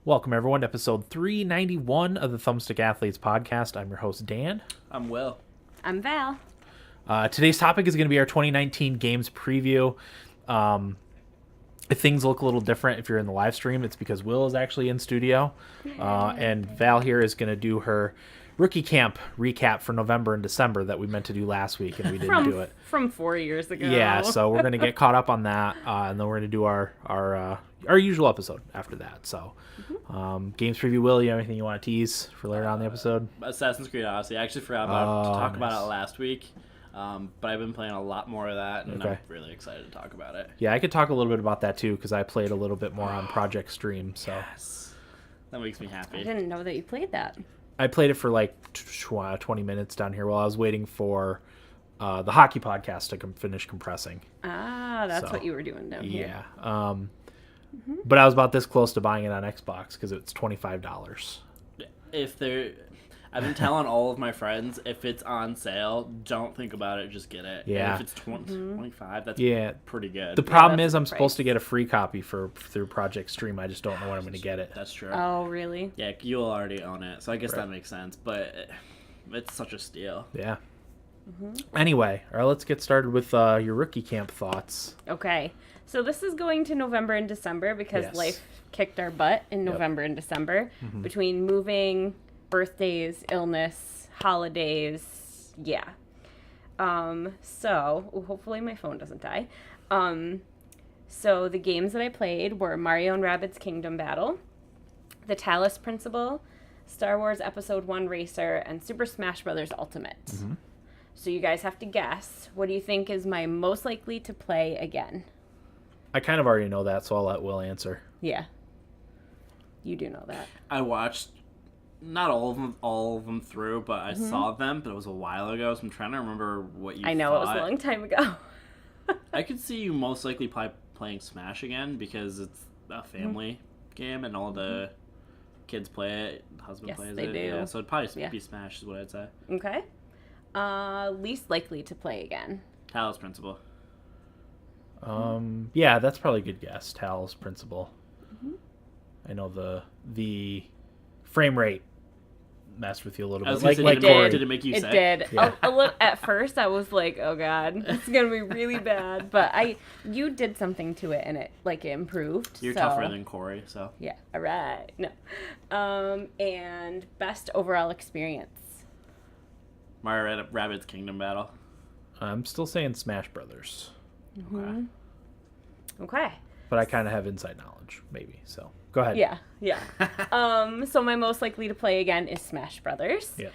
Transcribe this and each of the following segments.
Welcome, everyone, to episode 391 of the Thumbstick Athletes podcast. I'm your host, Dan. I'm Will. I'm Val. Today's topic is going to be our 2019 games preview. If things look a little different if you're in the live stream, it's because Will is actually in studio. And Val here is going to do her rookie camp recap for November and December that we meant to do last week, and we didn't do it. From 4 years ago. Yeah, so we're going to get caught up on that, and then we're going to do our usual episode after that. So, games preview. Will, you have anything you want to tease for later on in the episode? Assassin's Creed Odyssey. I actually forgot to talk about it last week, but I've been playing a lot more of that, and I'm really excited to talk about it. Yeah, I could talk a little bit about that too, because I played a little bit more on Project Stream. So Yes. That makes me happy. I didn't know that you played that. I played it for like 20 minutes down here while I was waiting for the hockey podcast to finish compressing. Ah, that's what you were doing down here. Yeah. But I was about this close to buying it on Xbox because it's $25. I've been telling all of my friends, if it's on sale, don't think about it, just get it. Yeah. And if it's 25, that's pretty good. The problem is I'm supposed to get a free copy through Project Stream. I just don't know when I'm going to get it. That's true. Oh, really? Yeah, you'll already own it, so I guess that makes sense, but it's such a steal. Yeah. Anyway, all right, let's get started with your rookie camp thoughts. Okay. So this is going to November and December because life kicked our butt in November and December between moving, birthdays, illness, holidays. Yeah. So hopefully my phone doesn't die. So the games that I played were Mario and Rabbids Kingdom Battle, The Talos Principle, Star Wars Episode 1 Racer, and Super Smash Bros. Ultimate. So you guys have to guess. What do you think is my most likely to play again? I kind of already know that, so I'll let Will answer. Yeah. You do know that. I watched not all of them through, but I saw them, but it was a while ago, so I'm trying to remember what you I know, thought. it was a long time ago. I could see you most likely playing Smash again because it's a family game and all the kids play it. Husband plays they it. do. Yeah, so it'd probably be Smash is what I'd say. Okay. Least likely to play again. Talos Principle. Yeah, that's probably a good guess. Talos Principle. I know the frame rate messed with you a little bit. Did it make you sick? It did. Yeah. A little, at first, I was like, "Oh God, it's gonna be really bad." But you did something to it, and it improved. You're tougher than Corey, so yeah. All right. No. And best overall experience. Mario Rabbids Kingdom Battle. I'm still saying Smash Brothers. Okay. But I kind of have inside knowledge, maybe. So go ahead. Yeah. So my most likely to play again is Smash Brothers. Yeah.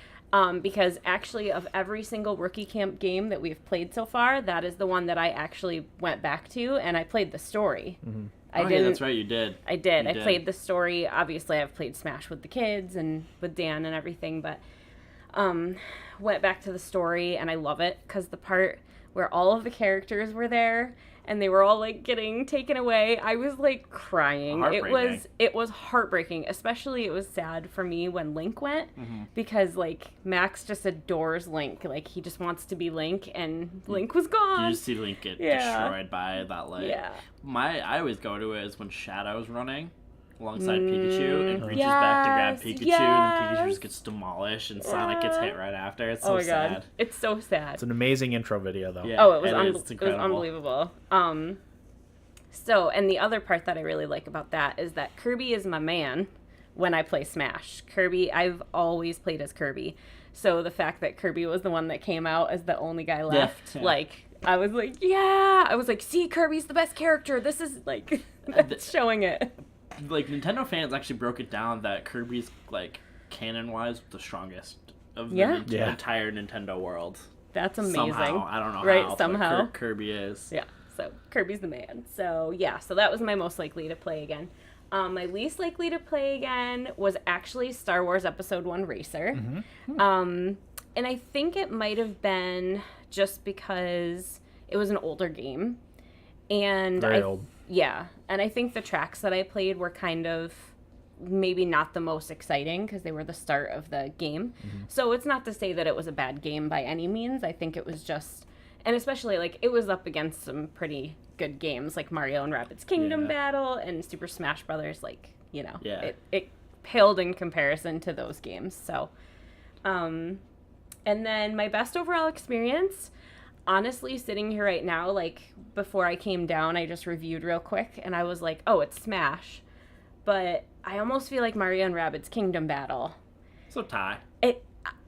Because actually of every single rookie camp game that we've played so far, that is the one that I actually went back to, and I played the story. Yeah, that's right, you did. I did. I played the story. Obviously, I've played Smash with the kids and with Dan and everything, but went back to the story, and I love it because the part where all of the characters were there and they were all like getting taken away, I was like crying. It was heartbreaking. Especially it was sad for me when Link went because like Max just adores Link. Like he just wants to be Link, and Link was gone. You just see Link get destroyed by that light. Yeah. I always go to it is when Shadow's running alongside Pikachu and reaches back to grab Pikachu, and then Pikachu just gets demolished, and Sonic gets hit right after. It's so sad. God. It's so sad. It's an amazing intro video, though. Yeah, it was unbelievable. So, and the other part that I really like about that is that Kirby is my man when I play Smash. I've always played as Kirby. So the fact that Kirby was the one that came out as the only guy left, I was like, yeah! I was like, see, Kirby's the best character. This is, like, that's showing it. Like, Nintendo fans actually broke it down that Kirby's, like, canon-wise, the strongest of the entire Nintendo world. That's amazing. Somehow. I don't know right, how, somehow. But Kirby is. Yeah, so Kirby's the man. So, yeah, so that was my most likely to play again. My least likely to play again was actually Star Wars Episode 1 Racer. And I think it might have been just because it was an older game. And Very old. Yeah, and I think the tracks that I played were kind of maybe not the most exciting because they were the start of the game. So it's not to say that it was a bad game by any means. I think it was just, and especially like it was up against some pretty good games like Mario and Rabbids Kingdom Yeah. Battle and Super Smash Brothers. Like, Yeah. it paled in comparison to those games. So, and then my best overall experience, honestly, sitting here right now, like before I came down, I just reviewed real quick and I was like, oh, it's Smash. But I almost feel like Mario and Rabbids Kingdom Battle. So tie.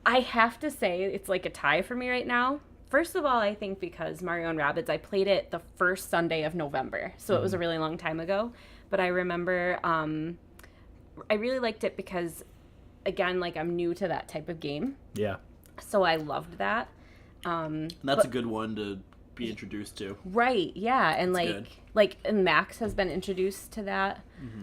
I have to say it's like a tie for me right now. First of all, I think because Mario and Rabbids, I played it the first Sunday of November, so it was a really long time ago. But I remember I really liked it because, again, like I'm new to that type of game. Yeah. So I loved that. That's a good one to be introduced to. Right, yeah. And good. and Max has been introduced to that,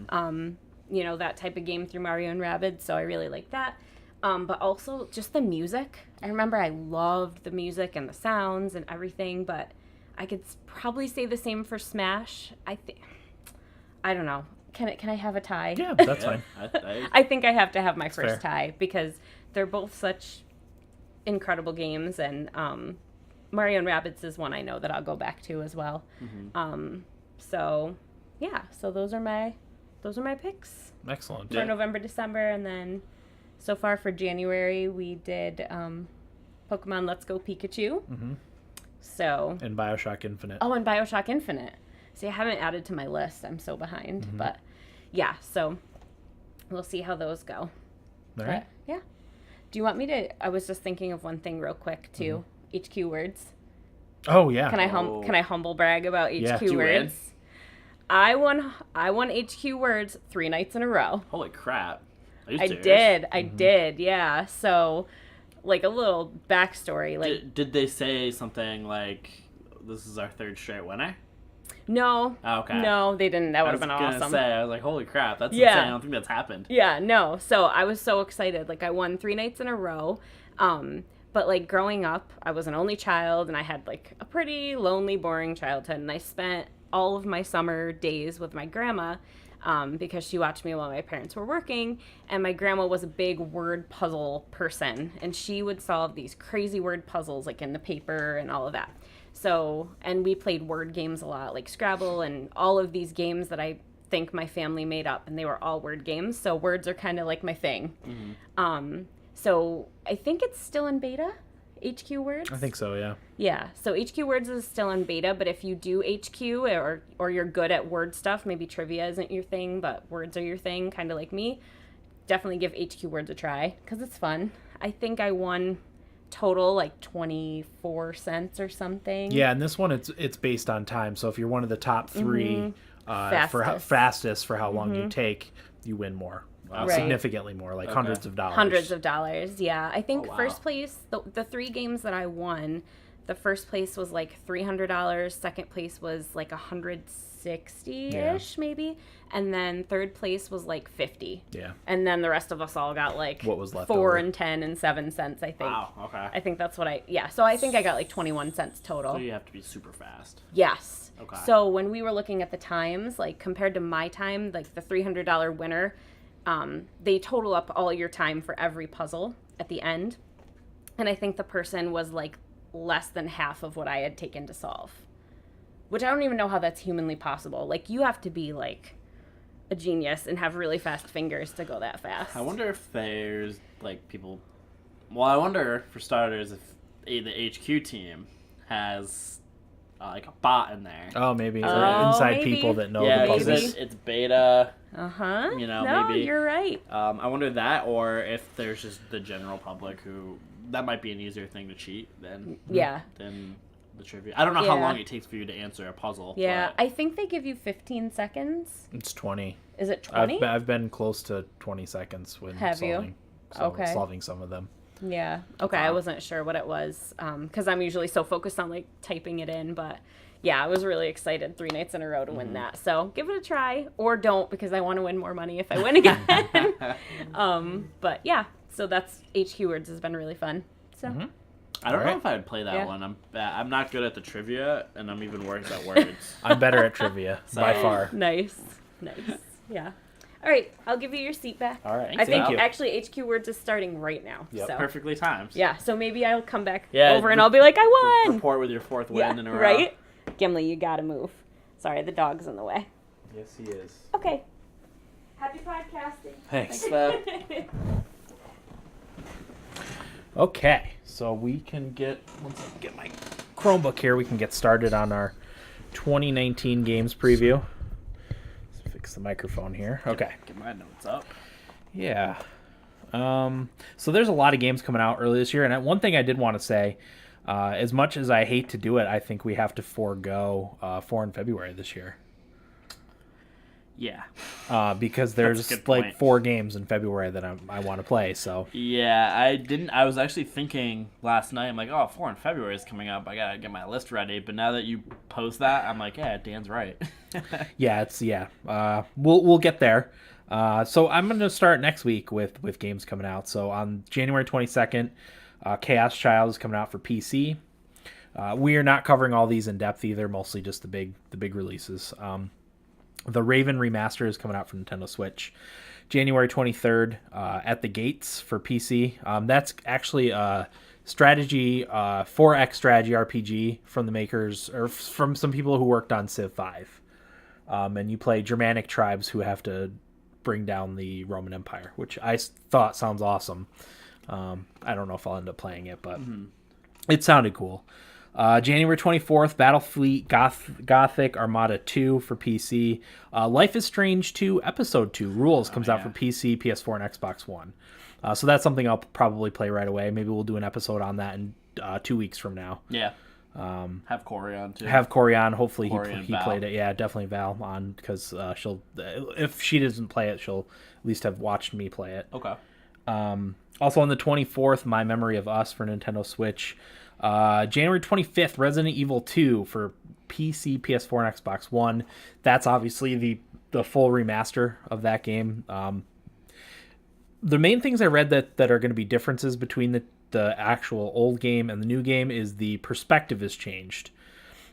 that type of game through Mario and Rabbids, so I really like that. But also just the music. I remember I loved the music and the sounds and everything, but I could probably say the same for Smash. I don't know. Can I have a tie? Yeah, that's fine. I think I have to have my first fair. tie because they're both such incredible games, and Mario and Rabbids is one I know that I'll go back to as well. So those are my picks Excellent. for November, December, and then so far for January we did Pokemon Let's Go Pikachu. So And BioShock Infinite. oh, and BioShock Infinite. See, I haven't added to my list. I'm so behind, but yeah. So we'll see how those go. All But, right. yeah. Do you want me to? I was just thinking of one thing real quick too. HQ words. Oh, yeah. Can I humble brag about HQ Yeah. Did you win? words? I won HQ words 3 nights in a row. Holy crap. Are you I serious? did. Yeah. So, like a little backstory. Like Did they say something like, this is our 3rd straight winner? no. Oh, okay. No, they didn't. That would have been I was awesome. gonna say, I was like, holy crap, that's Yeah. insane. I don't think that's happened. Yeah, no. So I was so excited. Like I won 3 nights in a row. But like growing up, I was an only child and I had like a pretty lonely, boring childhood. And I spent all of my summer days with my grandma because she watched me while my parents were working. And my grandma was a big word puzzle person. And she would solve these crazy word puzzles like in the paper and all of that. So, and we played word games a lot, like Scrabble and all of these games that I think my family made up, and they were all word games. So words are kind of like my thing. So I think it's still in beta, HQ Words. I think so, yeah. Yeah, so HQ Words is still in beta, but if you do HQ or you're good at word stuff, maybe trivia isn't your thing, but words are your thing, kind of like me, definitely give HQ Words a try because it's fun. I think I won total like 24 cents or something. Yeah, and this one it's based on time. So if you're one of the top 3 fastest for how long you take, you win more. Right. Significantly more, like hundreds of dollars. Hundreds of dollars, yeah. I think wow. first place, the 3 games that I won, the first place was like $300, second place was like $160-ish maybe, and then third place was like $50. Yeah. And then the rest of us all got like What was left 4 over. and 10 and 7 cents, I think. Wow, okay. I think that's what so I think I got like 21 cents total. So you have to be super fast. Yes. Okay. So when we were looking at the times, like compared to my time, like the $300 winner, they total up all your time for every puzzle at the end. And I think the person was like less than half of what I had taken to solve, which I don't even know how that's humanly possible. Like you have to be like a genius and have really fast fingers to go that fast. I wonder if there's like people. Well, I wonder for starters if the HQ team has like a bot in there. Oh, maybe. Oh, Inside maybe. people that know Yeah, the because puzzles. it's beta. Uh-huh. You know, no, maybe. you're right. I wonder that, or if there's just the general public who that might be an easier thing to cheat than than the trivia. I don't know how Yeah. long it takes for you to answer a puzzle. Yeah, but I think they give you 15 seconds. It's 20. Is it 20? I've been close to 20 seconds when Have you? solving, Okay. solving some of them. Yeah. Okay, I wasn't sure what it was because I'm usually so focused on like typing it in, but yeah, I was really excited 3 nights in a row to win that. So give it a try or don't because I want to win more money if I win again. But yeah, so that's HQ Words has been really fun. So I don't know Alright. if I'd play that Yeah. one. I'm not good at the trivia, and I'm even worse at words. I'm better at trivia by So- far. nice. Yeah. All right, I'll give you your seat back. All right. I think Thank you. actually HQ Words is starting right now. Yep. So Perfectly timed. yeah, so maybe I'll come back Yeah, over and I'll be like, I won. Report with your 4th win in a row. Right? Gimli, you gotta move. Sorry, the dog's in the way. Yes, he is. Okay. Happy podcasting. Thanks. But Okay, so we can once I get my Chromebook here, we can get started on our 2019 games preview. Let's fix the microphone here. Okay. get my notes up. Yeah. So there's a lot of games coming out early this year, and one thing I did want to say, as much as I hate to do it, I think we have to forego 4 in February this year. Yeah. Because That's a there's good like point. 4 games in February that I want to play. So Yeah, I was actually thinking last night, I'm like, oh, 4 in February is coming up. I gotta get my list ready. But now that you post that, I'm like, yeah, Dan's right. we'll get there. So I'm going to start next week with games coming out. So on January 22nd, Chaos Child is coming out for PC. We are not covering all these in depth either, mostly just the big releases. The Raven Remaster is coming out for Nintendo Switch. January 23rd, At the Gates for PC. That's actually a strategy, 4X strategy RPG from the makers, or from some people who worked on Civ 5. And you play Germanic tribes who have to bring down the Roman Empire, which I thought sounds awesome. I don't know if I'll end up playing it, but it sounded cool. January 24th, Battlefleet Gothic Armada 2 for PC. Life is Strange 2 Episode 2 Rules comes out for PC, PS4, and Xbox One. So that's something I'll probably play right away. Maybe we'll do an episode on that in 2 weeks from now. Yeah. Have Corey on too. Have Corey on. Hopefully Corey he and played it. Yeah, definitely Val on, because she'll, if she doesn't play it, she'll at least have watched me play it. Okay. Also on the 24th, My Memory of Us for Nintendo Switch. January 25th, Resident Evil 2 for PC, PS4, and Xbox One. That's obviously the full remaster of that game. The main things I read that are going to be differences between the actual old game and the new game is the perspective has changed.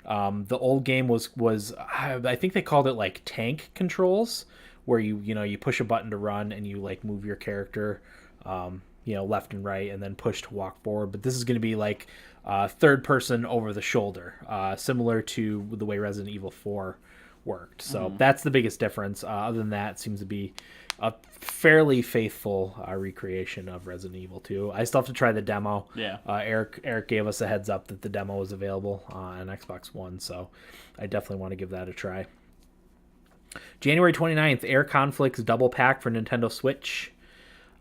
The old game was I think they called it like tank controls, where you push a button to run and you like move your character left and right and then push to walk forward. But this is going to be like third person over the shoulder, similar to the way Resident Evil 4 worked. So that's the biggest difference. Other than that, it seems to be a fairly faithful recreation of Resident Evil 2. I still have to try the demo. Yeah. Eric gave us a heads up that the demo was available on Xbox One, so I definitely want to give that a try. January 29th, Air Conflicts Double Pack for Nintendo Switch.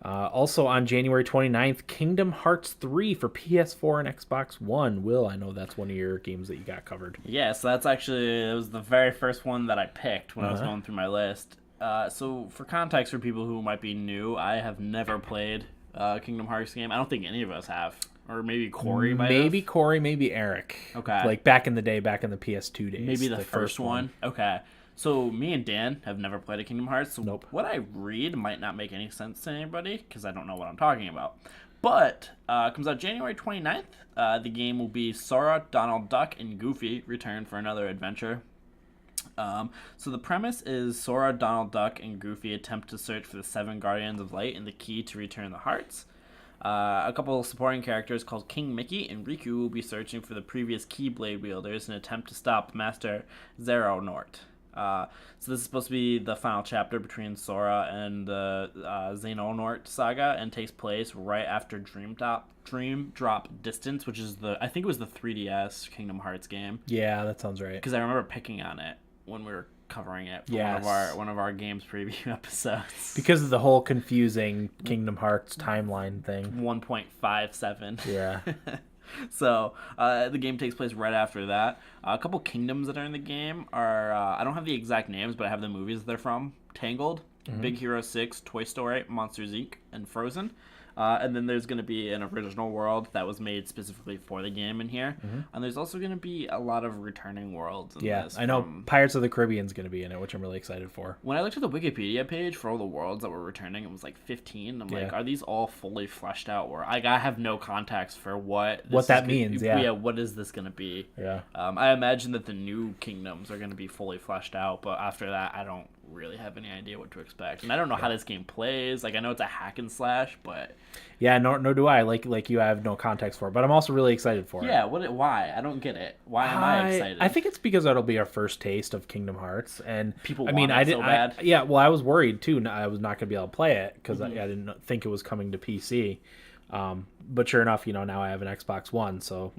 Also on January 29th, Kingdom Hearts 3 for PS4 and Xbox One. Will, I know that's one of your games that you got covered. Yeah, so it was the very first one that I picked when I was going through my list. So for context for people who might be new, I have never played a Kingdom Hearts game. I don't think any of us have. Or maybe Corey might have. Maybe Corey, maybe Eric. Okay. Like back in the PS2 days. Maybe the first one. Okay. So me and Dan have never played a Kingdom Hearts. So Nope. What I read might not make any sense to anybody because I don't know what I'm talking about. But it comes out January 29th. The game will be Sora, Donald Duck, and Goofy return for another adventure. So the premise is Sora, Donald Duck, and Goofy attempt to search for the 7 Guardians of Light and the key to return the hearts. A couple of supporting characters called King Mickey and Riku will be searching for the previous Keyblade wielders in an attempt to stop Master Xehanort. So this is supposed to be the final chapter between Sora and the Xehanort saga, and takes place right after Dream Drop Distance, which is I think it was the 3DS Kingdom Hearts game. Yeah, that sounds right. Because I remember picking on it when we were covering it for Yes. one of our games preview episodes. Because of the whole confusing Kingdom Hearts timeline thing. 1.57. Yeah. So the game takes place right after that. A couple kingdoms that are in the game are I don't have the exact names, but I have the movies they're from: Tangled, Big Hero 6, Toy Story, Monsters Inc., and Frozen. And then there's going to be an original world that was made specifically for the game in here. And there's also going to be a lot of returning worlds in this. I know Pirates of the Caribbean's going to be in it, which I'm really excited for. When I looked at the Wikipedia page for all the worlds that were returning, it was like 15. I'm like, are these all fully fleshed out? Or I have no context for what that means, Yeah, what is this going to be? Yeah. I imagine that the new kingdoms are going to be fully fleshed out, but after that, I don't really have any idea what to expect, and I don't know how this game plays. Like, I know it's a hack and slash, but Yeah, nor do I. Like you, I have no context for it, but I'm also really excited for it. yeah, why? I don't get it. Why am I excited? I think it's because it'll be our first taste of Kingdom Hearts, and People I mean, want it so bad. yeah, well, I was worried too. I was not going to be able to play it because I didn't think it was coming to PC. But sure enough, now I have an Xbox One, so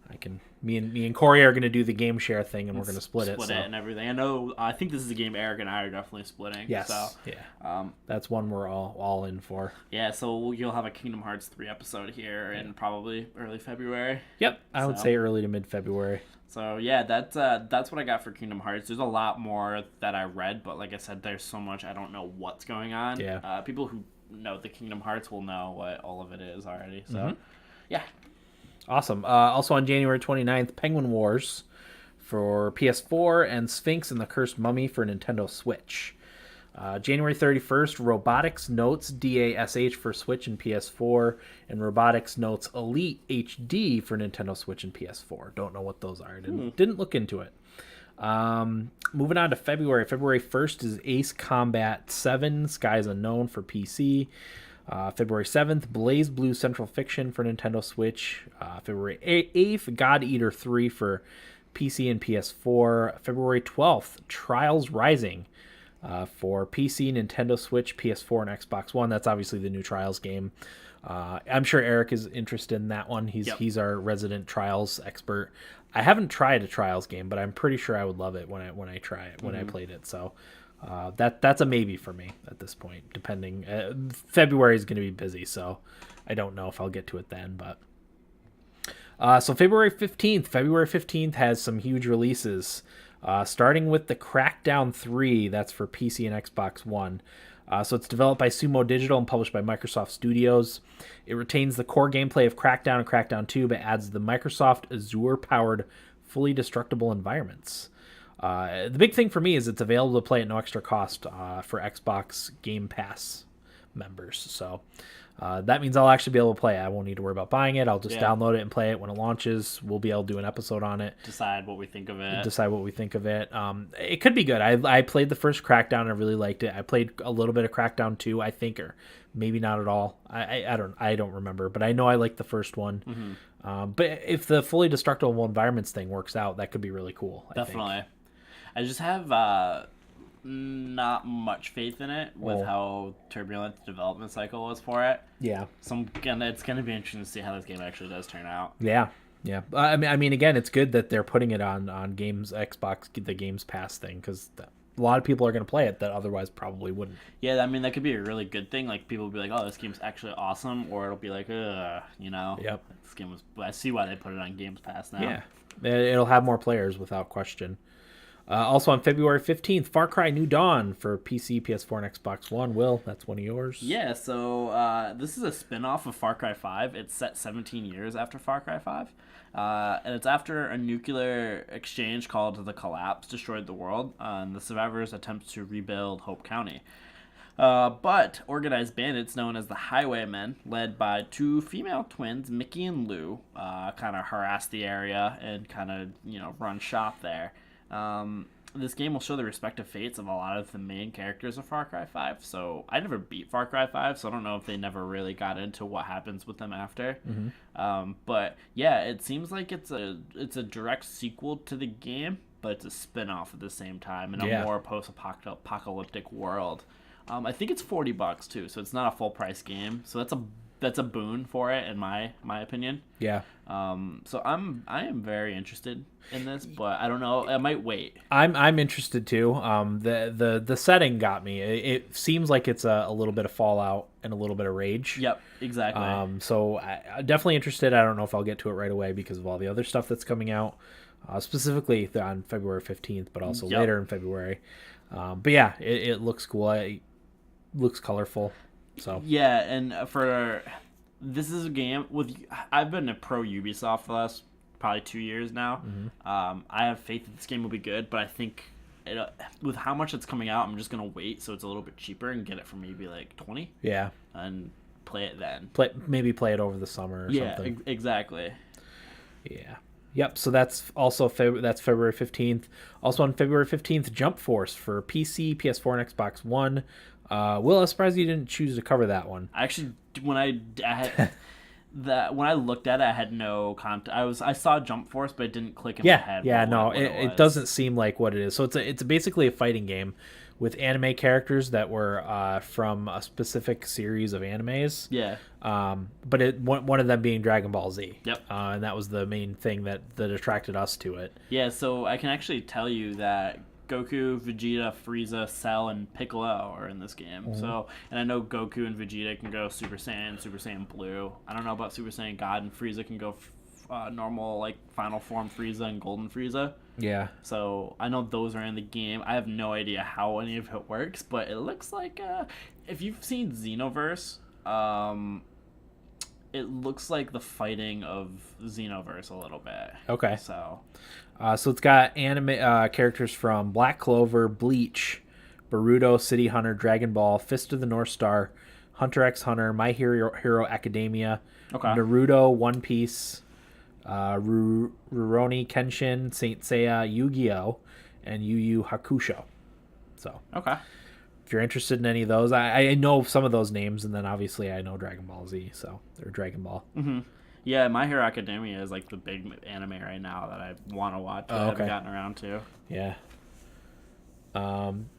I can. Me and Corey are going to do the game share thing, and we're going to split it. Split it and everything. I think this is a game Eric and I are definitely splitting. Yes. So, yeah. That's one we're all in for. yeah. So you'll have a Kingdom Hearts 3 episode here in probably early February. Yep. I would say early to mid February. So yeah, that's what I got for Kingdom Hearts. There's a lot more that I read, but like I said, there's so much I don't know what's going on. Yeah. People who know the Kingdom Hearts will know what all of it is already. So, yeah. Awesome. Also on January 29th, Penguin Wars for PS4 and Sphinx and the Cursed Mummy for Nintendo Switch. January 31st, Robotics Notes DASH for Switch and PS4, and Robotics Notes Elite HD for Nintendo Switch and PS4. Don't know what those are. Didn't look into it. Moving on to February. February 1st is Ace Combat 7, Skies Unknown for PC. February 7th, Blaze Blue Central Fiction for Nintendo Switch. February 8th, God Eater 3 for PC and PS4. February 12th, Trials Rising for PC, Nintendo Switch, PS4, and Xbox One. That's obviously the new Trials game. I'm sure Eric is interested in that one. He's our resident Trials expert. I haven't tried a Trials game, but I'm pretty sure I would love it when I try it, when I played it. So that's a maybe for me at this point, depending. February is going to be busy, so I don't know if I'll get to it then. But so February 15th has some huge releases, starting with the Crackdown 3. That's for PC and Xbox One. So it's developed by Sumo Digital and published by Microsoft Studios. It retains the core gameplay of Crackdown and Crackdown 2, but adds the Microsoft Azure-powered, fully destructible environments. The big thing for me is it's available to play at no extra cost for Xbox Game Pass members. So that means I'll actually be able to play it. I won't need to worry about buying it. I'll just download it and play it when it launches. We'll be able to do an episode on it. Decide what we think of it. It could be good. I played the first Crackdown and I really liked it. I played a little bit of Crackdown 2, I think, or maybe not at all. I don't remember, but I know I liked the first one. But if the fully destructible environments thing works out, that could be really cool. Definitely. I just have not much faith in it with how turbulent the development cycle was for it. Yeah. So it's going to be interesting to see how this game actually does turn out. Yeah. I mean, again, it's good that they're putting it on Xbox, the Games Pass thing, because a lot of people are going to play it that otherwise probably wouldn't. Yeah, I mean, that could be a really good thing. Like, people will be like, oh, this game's actually awesome, or it'll be like, Yep. This game was... I see why they put it on Games Pass now. Yeah. It'll have more players without question. Also on February 15th, Far Cry New Dawn for PC, PS4, and Xbox One. Will, that's one of yours. Yeah, so this is a spin-off of Far Cry 5. It's set 17 years after Far Cry 5. And it's after a nuclear exchange called The Collapse destroyed the world, and the survivors attempt to rebuild Hope County. But organized bandits known as the Highwaymen, led by two female twins, Mickey and Lou, kind of harass the area and kind of, run shop there. This game will show the respective fates of a lot of the main characters of Far Cry 5. So I never beat Far Cry 5, so I don't know if they never really got into what happens with them after. But yeah, it seems like it's a direct sequel to the game, but it's a spin-off at the same time in a more post-apocalyptic world. I think it's $40 too, so it's not a full price game. So that's a boon for it in my opinion. Yeah. So I am very interested in this, but I don't know. I might wait. I'm interested too. The setting got me. It seems like it's a little bit of Fallout and a little bit of Rage. Yep, exactly. So I'm definitely interested. I don't know if I'll get to it right away because of all the other stuff that's coming out, specifically on February 15th, but also later in February. But yeah, it looks cool. It looks colorful. So yeah, and this is a game I've been a pro Ubisoft for the last probably 2 years now. I have faith that this game will be good, but I think with how much it's coming out, I'm just gonna wait so it's a little bit cheaper and get it for maybe like 20. Yeah, and play it then. Maybe play it over the summer or something. Yeah, exactly. Yeah. Yep, so that's also that's February 15th. Also on February 15th, Jump Force for PC, PS4, and Xbox One. Will, I was surprised you didn't choose to cover that one. Actually, when I had when I looked at it, I had no context. I saw Jump Force, but it didn't click in my head. It doesn't seem like what it is. So it's basically a fighting game with anime characters that were from a specific series of animes. Yeah. But one of them being Dragon Ball Z. Yep. And that was the main thing that attracted us to it. Yeah, so I can actually tell you that Goku, Vegeta, Frieza, Cell, and Piccolo are in this game. Mm-hmm. So, and I know Goku and Vegeta can go Super Saiyan Blue. I don't know about Super Saiyan God, and Frieza can go normal, like Final Form Frieza and Golden Frieza. Yeah. So I know those are in the game. I have no idea how any of it works, but it looks like if you've seen Xenoverse, it looks like the fighting of Xenoverse a little bit. Okay. So it's got anime characters from Black Clover, Bleach, Boruto, City Hunter, Dragon Ball, Fist of the North Star, Hunter x Hunter, My Hero Academia, Naruto, One Piece, Rurouni Kenshin, Saint Seiya, Yu-Gi-Oh, and Yu Yu Hakusho. So if you're interested in any of those, I know some of those names, and then obviously I know Dragon Ball Z, so they're Dragon Ball. Mm-hmm. Yeah, My Hero Academia is like the big anime right now that I want to watch, but I haven't gotten around to. Yeah.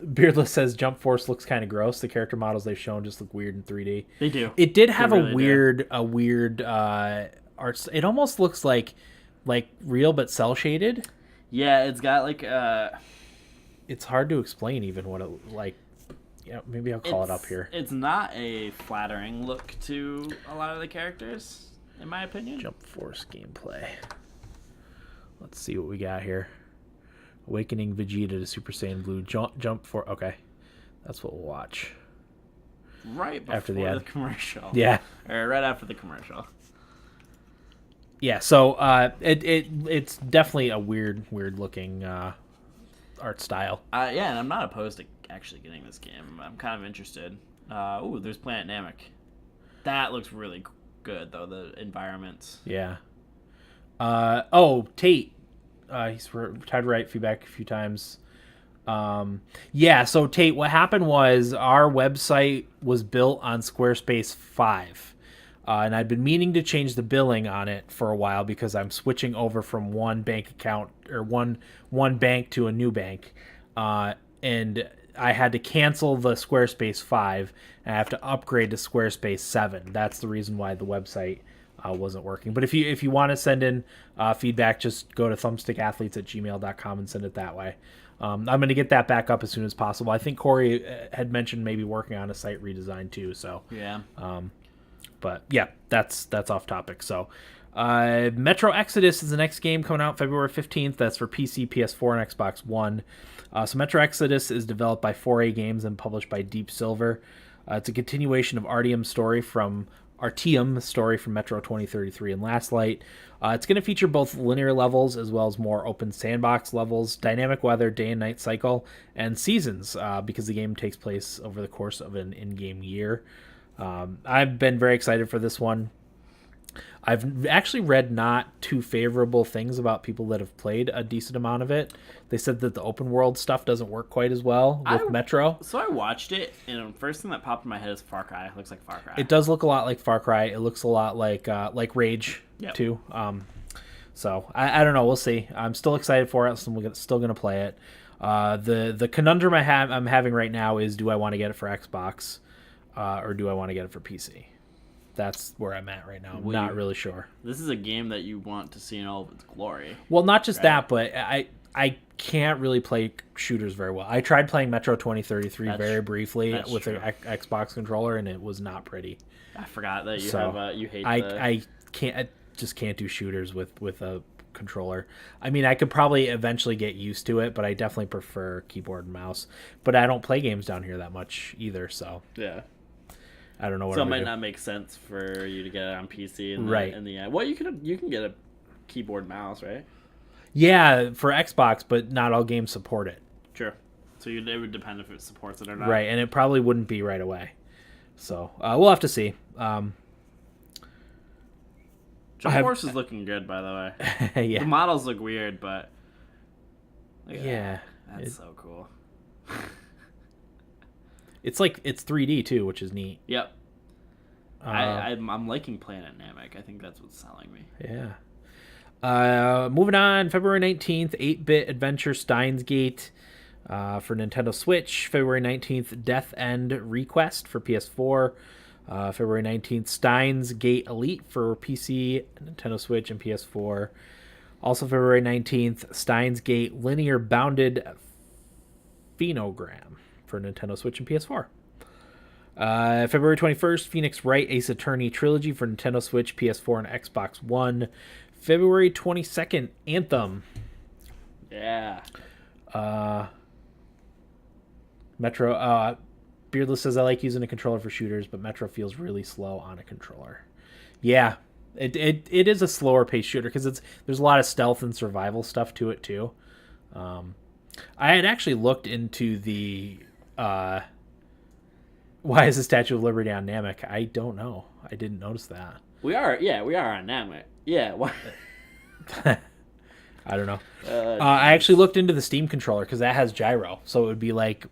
Beardless says Jump Force looks kind of gross. The character models they've shown just look weird in 3D. They do. It did have a weird art. It almost looks like real but cell shaded. Yeah, it's got like It's hard to explain even what it like. Yeah, maybe I'll call it up here. It's not a flattering look to a lot of the characters, in my opinion. Jump Force gameplay. Let's see what we got here. Awakening Vegeta to Super Saiyan Blue. Jump for okay, that's what we'll watch. Right before after the commercial. Yeah. Or right after the commercial. Yeah. So it's definitely a weird looking art style. Yeah, and I'm not opposed to actually getting this game. I'm kind of interested. There's Planet Namek. That looks really good though. The environments. Yeah. Tate. He's tried to write feedback a few times. So Tate, what happened was our website was built on Squarespace 5. And I'd been meaning to change the billing on it for a while because I'm switching over from one bank account or one bank to a new bank. And I had to cancel the Squarespace 5 and I have to upgrade to Squarespace 7. That's the reason why the website wasn't working. But if you want to send in feedback, just go to thumbstickathletes@gmail.com and send it that way. I'm going to get that back up as soon as possible. I think Corey had mentioned maybe working on a site redesign too. So yeah. But yeah, that's off topic. So Metro Exodus is the next game coming out February 15th. That's for PC, PS4, and Xbox One. So Metro Exodus is developed by 4A Games and published by Deep Silver. It's a continuation of Artyom's story from Metro 2033 and Last Light. It's going to feature both linear levels as well as more open sandbox levels, dynamic weather, day and night cycle, and seasons because the game takes place over the course of an in-game year. I've been very excited for this one. I've actually read not too favorable things about people that have played a decent amount of it. They said that the open world stuff doesn't work quite as well with Metro. So I watched it, and the first thing that popped in my head is Far Cry. It looks like Far Cry. It does look a lot like Far Cry. It looks a lot like Rage too. So I don't know. We'll see. I'm still excited for it. So I'm still going to play it. The conundrum I'm having right now is, do I want to get it for Xbox or do I want to get it for PC? That's where I'm at right now. I'm not really sure. This is a game that you want to see in all of its glory. Well, not just that, but I can't really play shooters very well. I tried playing Metro 2033 very briefly with an Xbox controller, and it was not pretty. I forgot that you hate. I just can't do shooters with a controller. I mean, I could probably eventually get used to it, but I definitely prefer keyboard and mouse. But I don't play games down here that much either, so yeah. I don't know what. So it might not make sense for you to get it on PC in the end. Well, you can get a keyboard mouse, right? Yeah, for Xbox, but not all games support it. Sure. So it would depend if it supports it or not. Right, and it probably wouldn't be right away. So we'll have to see. Jump Force is looking good, by the way. Yeah. The models look weird, but look at Yeah. that's so cool. It's 3D too, which is neat. Yep. I'm liking playing at Namek. I think that's what's selling me. Yeah. Moving on, February 19th, 8-bit adventure Steins Gate for Nintendo Switch. February 19th, Death End Request for PS4. February 19th, Steins Gate Elite for PC, Nintendo Switch, and PS4. Also February 19th, Steins Gate Linear Bounded Phenogram for Nintendo Switch and PS4. February 21st, Phoenix Wright Ace Attorney Trilogy for Nintendo Switch, PS4, and Xbox One. February 22nd, Anthem. Yeah. Metro. Beardless says, I like using a controller for shooters, but Metro feels really slow on a controller. Yeah, it is a slower paced shooter because there's a lot of stealth and survival stuff to it too. I had actually looked into the why is the Statue of Liberty on Namek? I don't know. I didn't notice that. We are on Namek. Yeah. I don't know. I actually looked into the Steam controller because that has gyro, so it would be like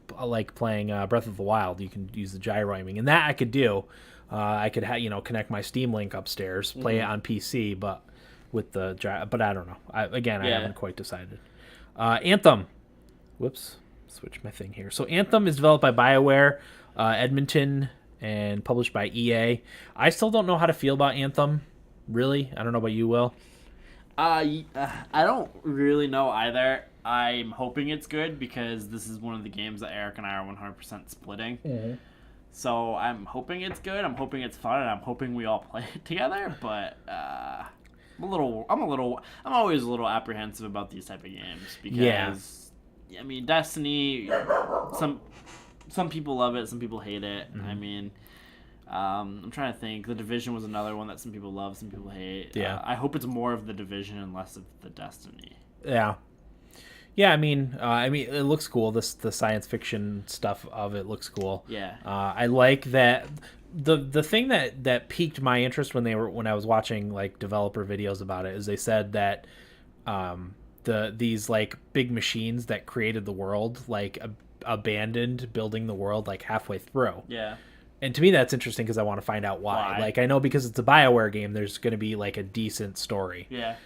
playing Breath of the Wild. You can use the gyro aiming, and that I could do. I could connect my Steam Link upstairs, play it on PC, but with the gyro. But I don't know. I haven't quite decided. Anthem. Whoops. Switch my thing here. So Anthem is developed by BioWare, Edmonton, and published by EA. I still don't know how to feel about Anthem. Really, I don't know about you, Will. I don't really know either. I'm hoping it's good because this is one of the games that Eric and I are 100% splitting. Mm-hmm. So I'm hoping it's good. I'm hoping it's fun, and I'm hoping we all play it together. But I'm always a little apprehensive about these type of games because I mean, Destiny. Some people love it, some people hate it. Mm-hmm. I mean. I'm trying to think. The Division was another one that some people love, some people hate. Yeah. I hope it's more of the Division and less of the Destiny. Yeah. Yeah, I mean, it looks cool. The science fiction stuff of it looks cool. Yeah. I like that. The thing that piqued my interest when I was watching like developer videos about it is they said that these like big machines that created the world like abandoned building the world like halfway through. Yeah. And to me, that's interesting because I want to find out why. Like, I know because it's a BioWare game, there's going to be, like, a decent story. Yeah.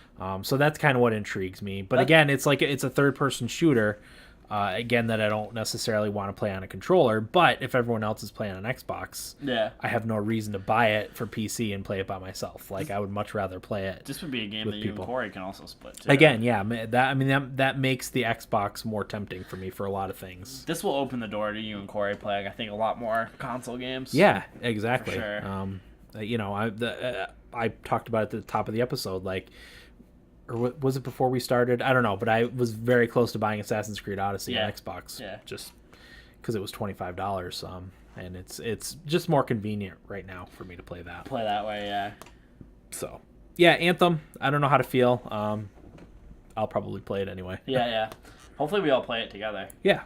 So that's kind of what intrigues me. But again, it's a third-person shooter, again, that I don't necessarily want to play on a controller. But if everyone else is playing on Xbox, I have no reason to buy it for PC and play it by myself. Like, I would much rather play it. This would be a game that you and Corey can also split, too. Again, yeah. That makes the Xbox more tempting for me for a lot of things. This will open the door to you and Corey playing, I think, a lot more console games. Yeah, exactly. For sure. I talked about it at the top of the episode, like, or was it before we started? I don't know, but I was very close to buying Assassin's Creed Odyssey on Xbox, just because it was $25. And it's just more convenient right now for me to play that. Play that way, yeah. So, yeah, Anthem. I don't know how to feel. I'll probably play it anyway. Yeah. Hopefully we all play it together. Yeah,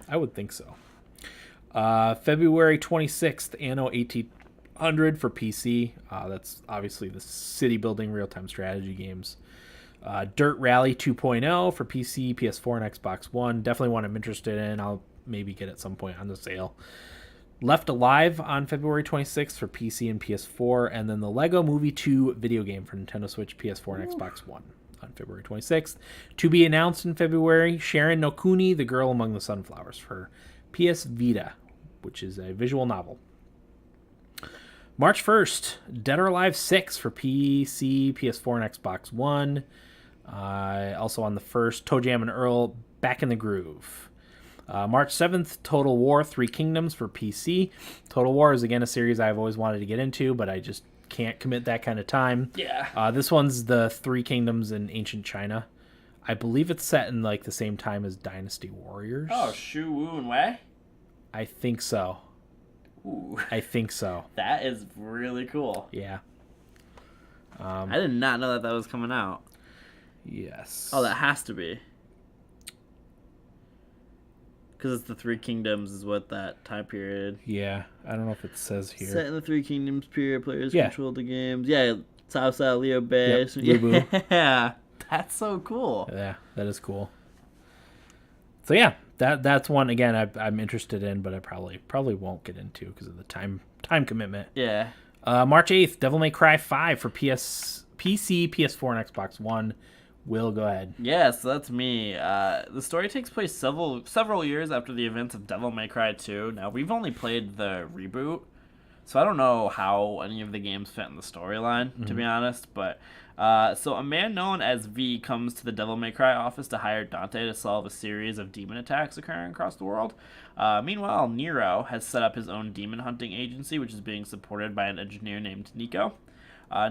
I would think so. February 26th, Anno 1800 for PC. That's obviously the city building real-time strategy games. Dirt Rally 2.0 for PC, PS4, and Xbox One. Definitely one I'm interested in. I'll maybe get at some point on the sale. Left Alive on February 26th for PC and PS4. And then the Lego Movie 2 video game for Nintendo Switch, PS4, and Xbox One on February 26th. To be announced in February, Sharon no Kuni, The Girl Among the Sunflowers for PS Vita, which is a visual novel. March 1st, Dead or Alive 6 for PC, PS4, and Xbox One. Also on the 1st, Toe Jam and Earl, Back in the Groove. March 7th, Total War 3 Kingdoms for PC. Total War is, again, a series I've always wanted to get into, but I just can't commit that kind of time. Yeah. This one's the 3 Kingdoms in ancient China. I believe it's set in like the same time as Dynasty Warriors. Oh, Shu Wu and Wei? I think so. Ooh. I think so. That is really cool. Yeah. I did not know that was coming out. Yes. Oh, that has to be. Because it's the 3 Kingdoms is what that time period. Yeah. I don't know if it says here. Set in the 3 Kingdoms period, players control the games. Yeah, Salsa, Leo Base. Lubu. Yeah, that's so cool. Yeah, that is cool. So yeah, that's one again I'm interested in, but I probably won't get into because of the time commitment. Yeah. March 8th, Devil May Cry 5 for PC, PS4, and Xbox One. Will, go ahead. Yeah, so that's me. The story takes place several years after the events of Devil May Cry 2. Now, we've only played the reboot, so I don't know how any of the games fit in the storyline, to be honest. But so a man known as V comes to the Devil May Cry office to hire Dante to solve a series of demon attacks occurring across the world. Meanwhile, Nero has set up his own demon hunting agency, which is being supported by an engineer named Nico.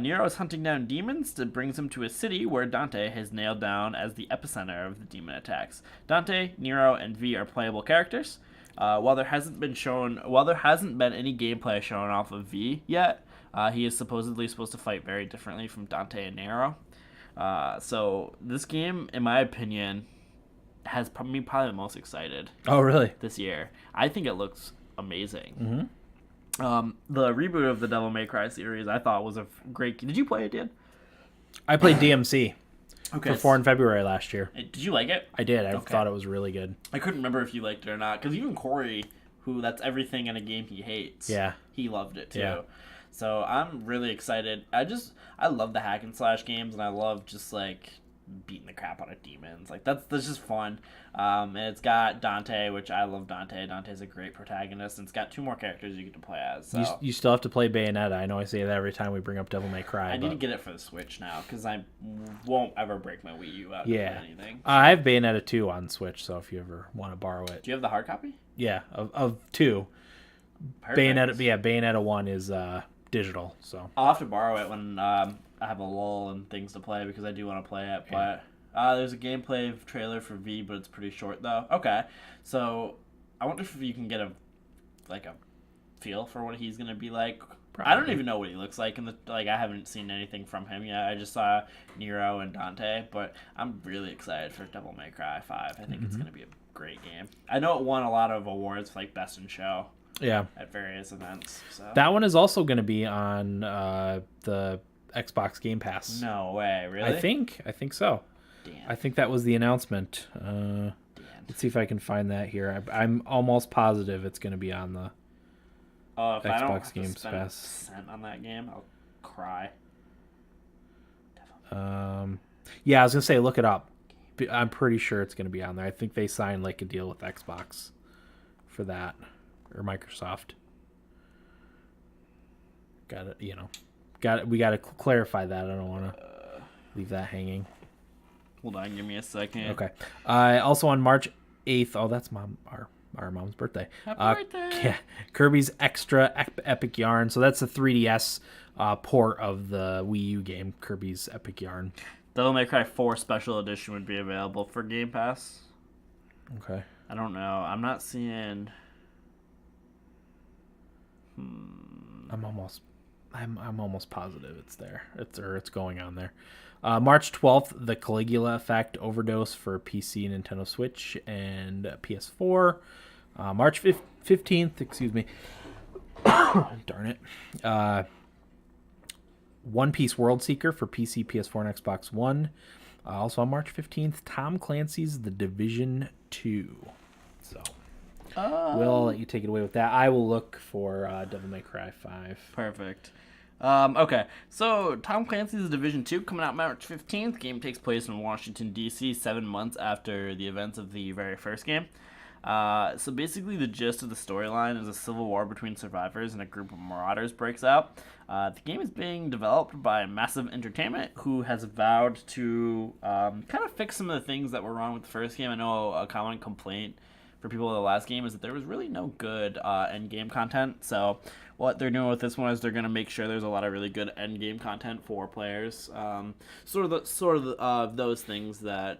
Nero is hunting down demons that brings him to a city where Dante has nailed down as the epicenter of the demon attacks. Dante, Nero, and V are playable characters. While there hasn't been any gameplay shown off of V yet, he is supposedly supposed to fight very differently from Dante and Nero. So this game, in my opinion, has me probably the most excited. Oh, really? This year, I think it looks amazing. Mm-hmm. The reboot of the Devil May Cry series, I thought was a great. Did you play it, Dan? I played DMC Okay. for 4 in February last year. Did you like it? I did. I Okay. thought it was really good. I couldn't remember if you liked it or not, because even Corey, who that's everything in a game he hates, Yeah. he loved it too. Yeah. So I'm really excited. I love the hack and slash games, and I love just like beating the crap out of demons. Like that's just fun. And it's got Dante, which I love Dante. Dante's a great protagonist, and it's got 2 more characters you get to play as. So. You still have to play Bayonetta. I know I say that every time we bring up Devil May Cry. I need to get it for the Switch now, because I won't ever break my Wii U out to play anything. I have Bayonetta 2 on Switch, so if you ever want to borrow it. Do you have the hard copy? Yeah, of 2. Perfect. Bayonetta 1 is digital, so. I'll have to borrow it when I have a lull and things to play, because I do want to play it. But there's a gameplay trailer for V, but it's pretty short though. Okay, so I wonder if you can get a feel for what he's gonna be like. Probably. I don't even know what he looks like I haven't seen anything from him yet. I just saw Nero and Dante, but I'm really excited for Devil May Cry 5. I think it's gonna be a great game. I know it won a lot of awards for Best in Show. Yeah. At various events. So. That one is also going to be on the Xbox Game Pass. No way, really? I think so. Damn. I think that was the announcement. Let's see if I can find that here. I'm almost positive it's going to be on the if Xbox I don't have Game to spend Pass. a cent on that game, I'll cry. Yeah, I was going to say look it up. I'm pretty sure it's going to be on there. I think they signed a deal with Xbox for that. Or Microsoft. We got to clarify that. I don't want to leave that hanging. Hold on, give me a second. Okay. Also on March 8th. Oh, that's our mom's birthday. Happy birthday. Yeah, Kirby's Extra Epic Yarn. So that's the 3DS port of the Wii U game, Kirby's Epic Yarn. Devil May Cry 4 Special Edition would be available for Game Pass. Okay. I don't know. I'm not seeing. I'm almost positive it's there. It's going on there. March 12th, the Caligula Effect Overdose for PC, Nintendo Switch, and PS4. March 15th, excuse me. Darn it. One Piece World Seeker for PC, PS4, and Xbox One. Also on March 15th, Tom Clancy's The Division 2. So. Will, I'll let you take it away with that. I will look for Devil May Cry 5. Perfect. Okay, so Tom Clancy's Division 2 coming out March 15th. Game takes place in Washington, D.C., 7 months after the events of the very first game. So basically the gist of the storyline is a civil war between survivors and a group of marauders breaks out. The game is being developed by Massive Entertainment, who has vowed to kind of fix some of the things that were wrong with the first game. I know a common complaint for people in the last game is that there was really no good end game content. So what they're doing with this one is they're going to make sure there's a lot of really good end game content for players. Sort of those things that,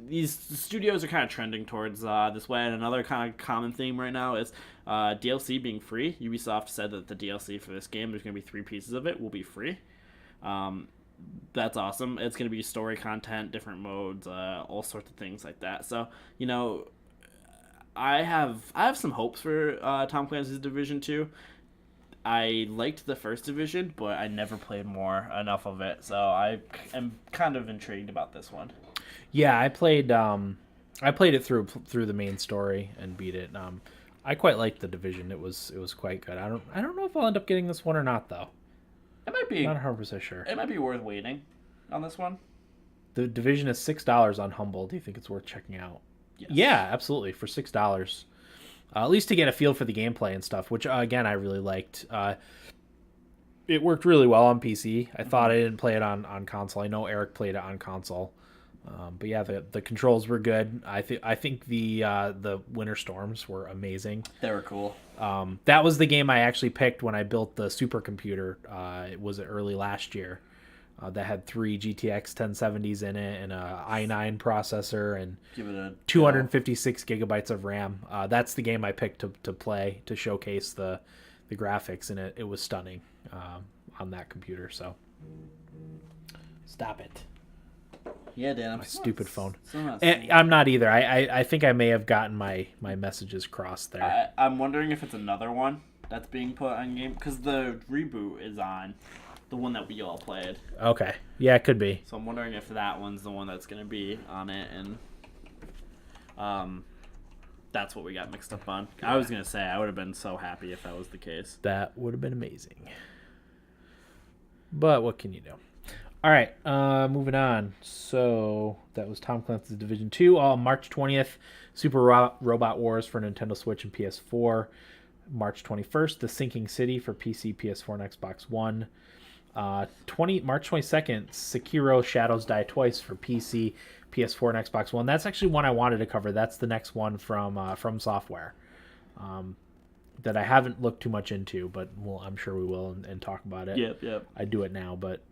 these studios are kind of trending towards this way. And another kind of common theme right now is DLC being free. Ubisoft said that the DLC for this game, there's going to be 3 pieces of it, will be free. That's awesome. It's going to be story content, different modes, all sorts of things like that. So, I have some hopes for Tom Clancy's Division 2. I liked the first division, but I never played enough of it, so I am kind of intrigued about this one. Yeah, I played it through the main story and beat it. I quite liked the division. It was quite good. I don't know if I'll end up getting this one or not though. It might be Not 100% sure. It might be worth waiting on this one. The division is $6 on Humble. Do you think it's worth checking out? Yes. Yeah, absolutely, for $6. At least to get a feel for the gameplay and stuff, which again I really liked. It worked really well on PC. I thought I didn't play it on console. I know Eric played it on console, but yeah, the controls were good. I think the Winter Storms were amazing. They were cool. That was the game I actually picked when I built the supercomputer. It was early last year. That had 3 GTX 1070s in it and a i9 processor and 256 gigabytes of RAM. That's the game I picked to play to showcase the graphics, and it was stunning on that computer. So stop it. Yeah, Dan. My stupid phone. Not I'm not either. I think I may have gotten my messages crossed there. I'm wondering if it's another one that's being put on game, because the reboot is on. The one that we all played. Okay. Yeah, it could be. So I'm wondering if that one's the one that's going to be on it, and that's what we got mixed up on. I was going to say, I would have been so happy if that was the case. That would have been amazing. But what can you do? All right, moving on. So that was Tom Clancy's Division 2. March 20th, Super Robot Wars for Nintendo Switch and PS4. March 21st, The Sinking City for PC, PS4, and Xbox One. March 22nd, Sekiro Shadows Die Twice for PC, PS4, and Xbox One. That's actually one I wanted to cover. That's the next one from Software that I haven't looked too much into, but I'm sure we will and talk about it. Yep. I do it now, but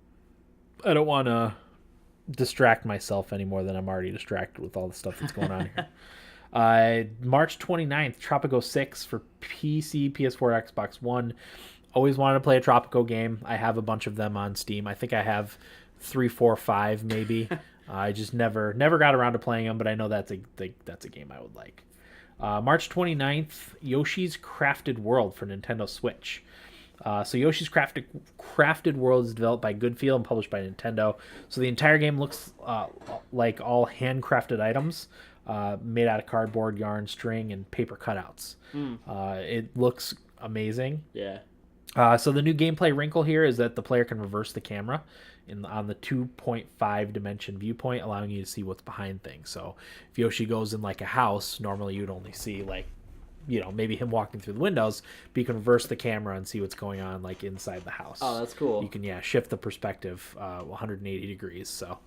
I don't want to distract myself any more than I'm already distracted with all the stuff that's going on here. March 29th, Tropico 6 for PC, PS4, Xbox One. Always wanted to play a Tropico game. I have a bunch of them on Steam. I think I have 3, 4, 5 maybe. I just never got around to playing them, but I know that's a game I would like. March 29th, Yoshi's Crafted World for Nintendo Switch. So Yoshi's Crafted World is developed by Goodfeel and published by Nintendo. So the entire game looks like all handcrafted items made out of cardboard, yarn, string, and paper cutouts. It looks amazing. Yeah. So the new gameplay wrinkle here is that the player can reverse the camera on the 2.5 dimension viewpoint, allowing you to see what's behind things. So if Yoshi goes in like a house, normally you'd only see maybe him walking through the windows, but you can reverse the camera and see what's going on like inside the house. Oh, that's cool. You can shift the perspective 180 degrees. So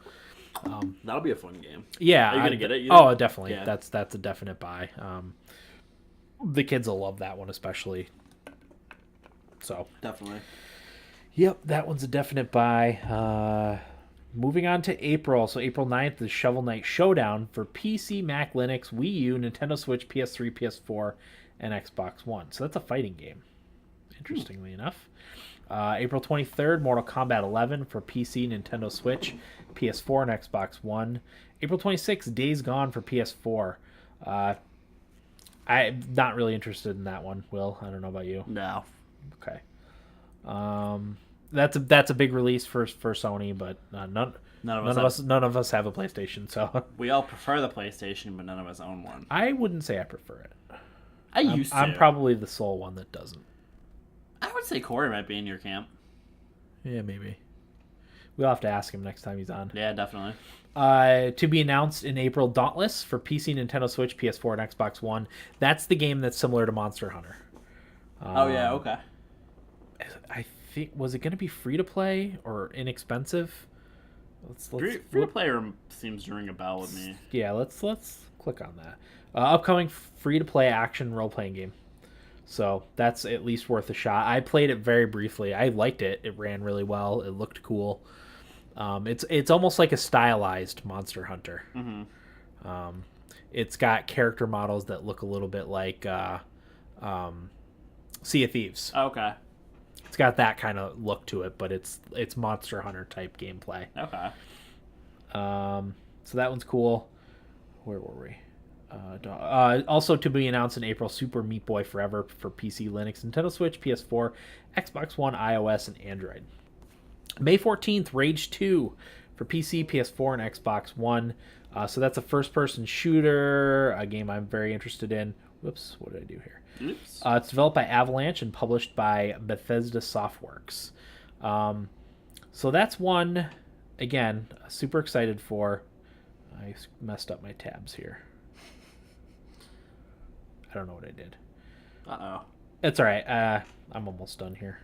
that'll be a fun game. Yeah. Are you gonna get it? Oh, definitely. Yeah. That's a definite buy. The kids will love that one especially. So definitely. Yep, that one's a definite buy. Moving on to April. So April 9th, the Shovel Knight Showdown for PC, Mac, Linux, Wii U, Nintendo Switch, PS3, PS4, and Xbox One. So that's a fighting game, interestingly enough. April 23rd, Mortal Kombat 11 for PC, Nintendo Switch, PS4, and Xbox One. April 26th, Days Gone for PS4. I'm not really interested in that one, Will. I don't know about you. No. Okay. That's a big release for Sony, but none of us have a PlayStation, so we all prefer the PlayStation, but none of us own one. I wouldn't say I prefer it. I'm probably the sole one that doesn't. I would say Corey might be in your camp. Yeah, maybe. We'll have to ask him next time he's on. Yeah, definitely. To be announced in April, Dauntless for PC, Nintendo Switch, PS4, and Xbox One. That's the game that's similar to Monster Hunter. Oh yeah, okay. I think, was it going to be free to play or inexpensive? Free to play seems to ring a bell with me. Yeah, let's click on that. Upcoming free to play action role playing game. So that's at least worth a shot. I played it very briefly. I liked it. It ran really well. It looked cool. It's almost like a stylized Monster Hunter. Mm-hmm. It's got character models that look a little bit like Sea of Thieves. Okay. It's got that kind of look to it, but it's Monster Hunter type gameplay. Okay. So that one's cool. Where were we? Also to be announced in April, Super Meat Boy Forever for PC, Linux, Nintendo Switch, PS4, Xbox One, iOS, and Android. May 14th, Rage 2 for PC, PS4, and Xbox One. So that's a first-person shooter, a game I'm very interested in. Whoops, what did I do here? Oops. It's developed by Avalanche and published by Bethesda Softworks. So that's one, again, super excited for. I messed up my tabs here. I don't know what I did. Uh-oh. It's all right. I'm almost done here.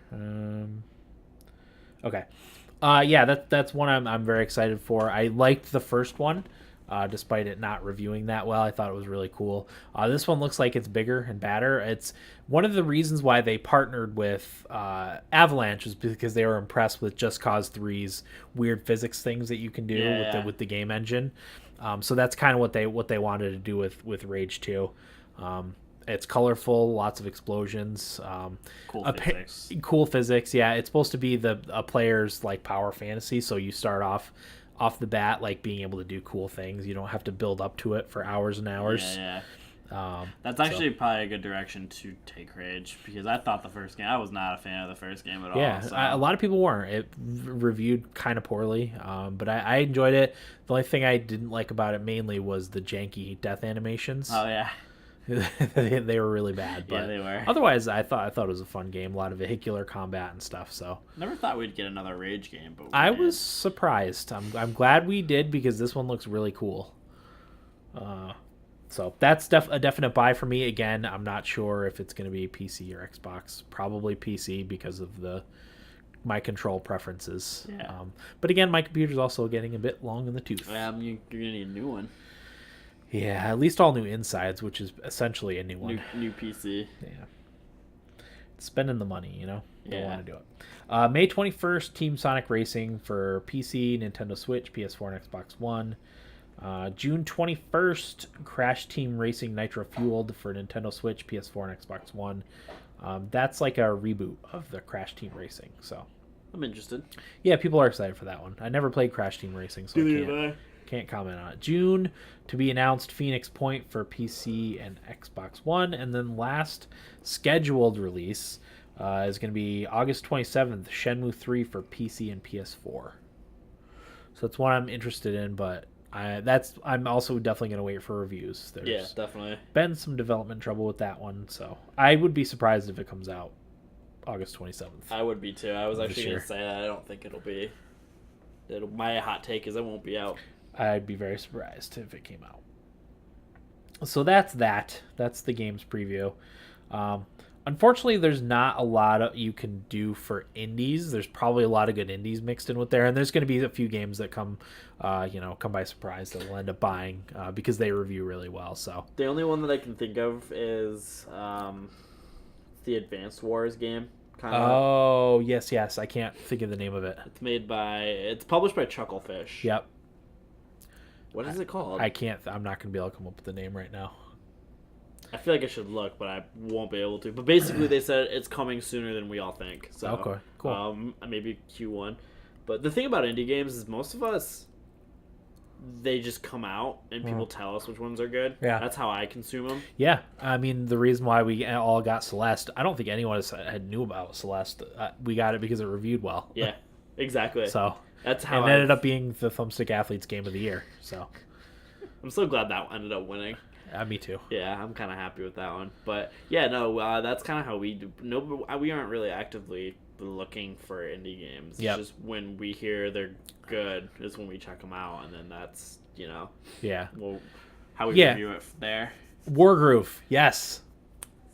Okay. Yeah, that's one I'm very excited for. I liked the first one, despite it not reviewing that well. I thought it was really cool. This one looks like it's bigger and badder. It's one of the reasons why they partnered with Avalanche is because they were impressed with Just Cause 3's weird physics things that you can do with the game engine. So that's kind of what they wanted to do with Rage 2. It's colorful, lots of explosions. Cool physics. Yeah, it's supposed to be a player's like power fantasy. So you start off the bat like being able to do cool things. You don't have to build up to it for hours and hours. Yeah. That's actually probably a good direction to take Rage, because I thought the first game, I was not a fan of the first game at all. Yeah, so. A lot of people weren't. It reviewed kind of poorly, but I enjoyed it. The only thing I didn't like about it mainly was the janky death animations. Oh yeah. they were really bad, but yeah, they were. Otherwise, I thought it was a fun game. A lot of vehicular combat and stuff. So never thought we'd get another Rage game, but I was surprised. I'm glad we did, because this one looks really cool. So that's a definite buy for me. Again, I'm not sure if it's going to be PC or Xbox. Probably PC because of my control preferences. Yeah. But again, my computer's also getting a bit long in the tooth. You're gonna need a new one. Yeah, at least all new insides, which is essentially a new one. New PC. Yeah. Spending the money, Don't Yeah. want to do it. May 21st, Team Sonic Racing for PC, Nintendo Switch, PS4, and Xbox One. June 21st, Crash Team Racing Nitro Fueled for Nintendo Switch, PS4, and Xbox One. That's like a reboot of the Crash Team Racing, so I'm interested. Yeah, people are excited for that one. I never played Crash Team Racing, so I can't comment on it. June, to be announced, Phoenix Point for PC and Xbox One. And then last scheduled release is going to be August 27th, Shenmue 3 for PC and PS4. So that's one I'm interested in, but I'm also definitely going to wait for reviews. There's definitely been some development trouble with that one, so I would be surprised if it comes out August 27th. I would be too. I was actually going to say that. I don't think it'll be. My hot take is it won't be out. I'd be very surprised if it came out. So that's that. That's the game's preview. Unfortunately, there's not a lot you can do for indies. There's probably a lot of good indies mixed in with there, and there's going to be a few games that come by surprise that we'll end up buying because they review really well. So the only one that I can think of is the Advanced Wars game. Oh yes, I can't think of the name of it. It's published by Chucklefish. Yep. What is it called? I'm not going to be able to come up with the name right now. I feel like I should look, but I won't be able to. But basically, they said it's coming sooner than we all think. So, okay, cool. Maybe Q1. But the thing about indie games is most of us, they just come out and people tell us which ones are good. Yeah. That's how I consume them. Yeah. I mean, the reason why we all got Celeste, I don't think anyone had knew about Celeste. We got it because it reviewed well. Yeah, exactly. So that's how it ended up being the Thumbstick Athletes Game of the Year. So I'm so glad that ended up winning. Me too. Yeah, I'm kind of happy with that one. But yeah, no, that's kind of how we do. No, we aren't really actively looking for indie games. Yep. It's just when we hear they're good is when we check them out, and then that's Yeah. Well, how we review it there. Wargroove, yes.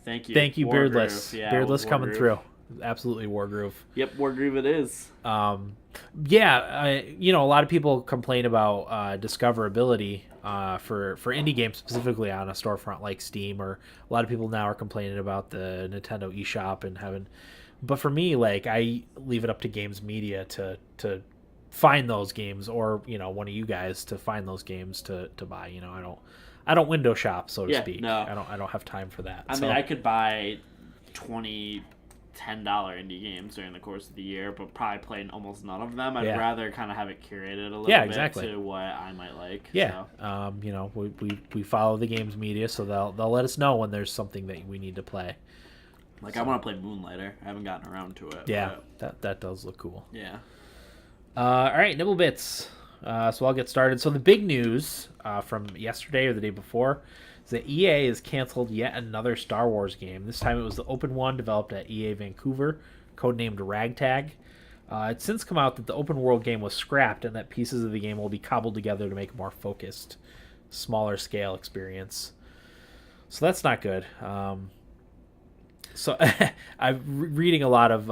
Thank you, Beardless. Yeah, Beardless coming through. Absolutely, Wargroove. Yep, Wargroove it is. A lot of people complain about discoverability for indie games, specifically on a storefront like Steam, or a lot of people now are complaining about the Nintendo eShop and having. But for me, like, I leave it up to Games Media to find those games, or one of you guys to find those games to buy. I don't window shop, so to speak. No. I don't have time for that. I mean, I could buy 20 $10 indie games during the course of the year, but probably playing almost none of them. I'd Yeah. rather kind of have it curated a little Yeah, bit exactly. to what I might like. Yeah. So. You know, we follow the games media, so they'll let us know when there's something that we need to play. Like, I want to play Moonlighter. I haven't gotten around to it. Yeah, but, that does look cool. yeah. All right, Nibble Bits. So I'll get started. So the big news from yesterday or the day before is that EA has canceled yet another Star Wars game. This time it was the open one developed at EA Vancouver, codenamed Ragtag. It's since come out that the open world game was scrapped and that pieces of the game will be cobbled together to make a more focused, smaller scale experience. So that's not good. So I'm reading a lot of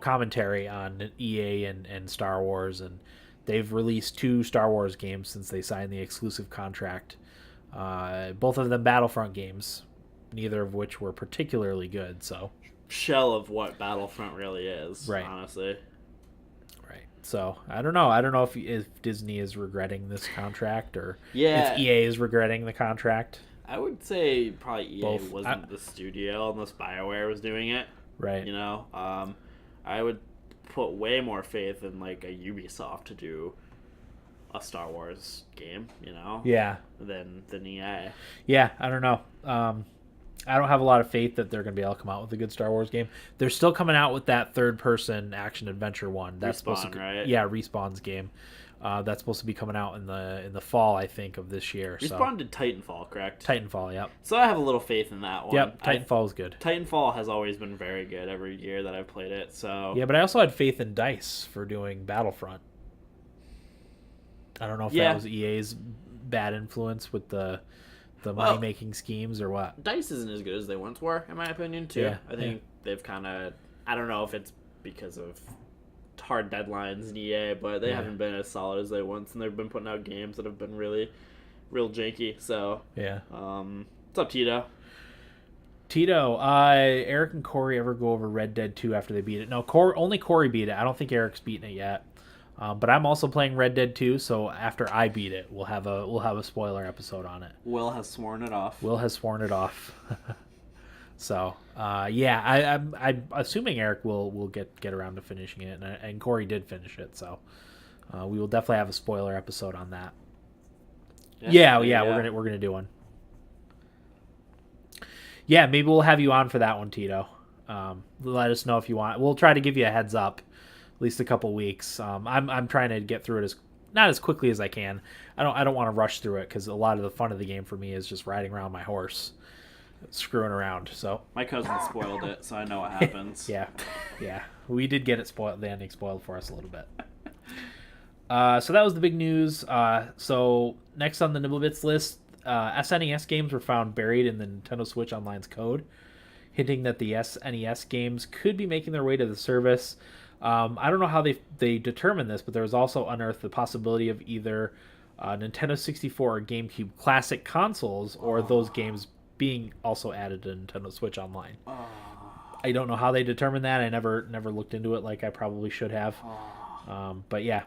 commentary on EA and Star Wars, and they've released 2 Star Wars games since they signed the exclusive contract. Both of them Battlefront games, neither of which were particularly good. So Shell of what Battlefront really is, Right. honestly. right. So I don't know. I don't know if Disney is regretting this contract or Yeah. if EA is regretting the contract. I would say probably EA Both. wasn't the studio unless BioWare was doing it. Right. You know, I would put way more faith in like a Ubisoft to do a Star Wars game, you know, Yeah. than EA. Yeah. I don't know. I don't have a lot of faith that they're going to be able to come out with a good Star Wars game. They're still coming out with that third-person action adventure one. That's supposed to, right? Yeah, Respawn's game. That's supposed to be coming out in the fall, I think, of this year. Respawn did Titanfall, correct? Titanfall, yep. So I have a little faith in that one. Yep, Titanfall is good. Titanfall has always been very good every year that I've played it. So Yeah, but I also had faith in DICE for doing Battlefront. I don't know if that was EA's bad influence with the money-making schemes or what. DICE isn't as good as they once were, in my opinion, too. Yeah, I think they've kind of... I don't know if it's because of hard deadlines in EA, but they haven't been as solid as they once, and they've been putting out games that have been really, real janky. So, yeah. What's up, Tito? Tito, Eric and Corey ever go over Red Dead 2 after they beat it? No, only Corey beat it. I don't think Eric's beaten it yet. But I'm also playing Red Dead 2, so after I beat it, we'll have a spoiler episode on it. Will has sworn it off. Will has sworn it off. So, yeah, I'm assuming Eric will get around to finishing it, and Corey did finish it, so we will definitely have a spoiler episode on that. Yeah, we're gonna do one. Yeah, maybe we'll have you on for that one, Tito. Let us know if you want. We'll try to give you a heads up, at least a couple weeks. I'm trying to get through it not as quickly as I can. I don't want to rush through it because a lot of the fun of the game for me is just riding around my horse, screwing around. So my cousin spoiled it, so I know what happens. yeah, we did get it spoiled. The ending spoiled for us a little bit. So that was the big news. So next on the Nibblebits list, SNES games were found buried in the Nintendo Switch Online's code, hinting that the SNES games could be making their way to the service. I don't know how they determined this, but there was also unearthed the possibility of either Nintendo 64 or GameCube classic consoles, or those games being also added to Nintendo Switch Online. I don't know how they determined that. I never looked into it like I probably should have. But yeah,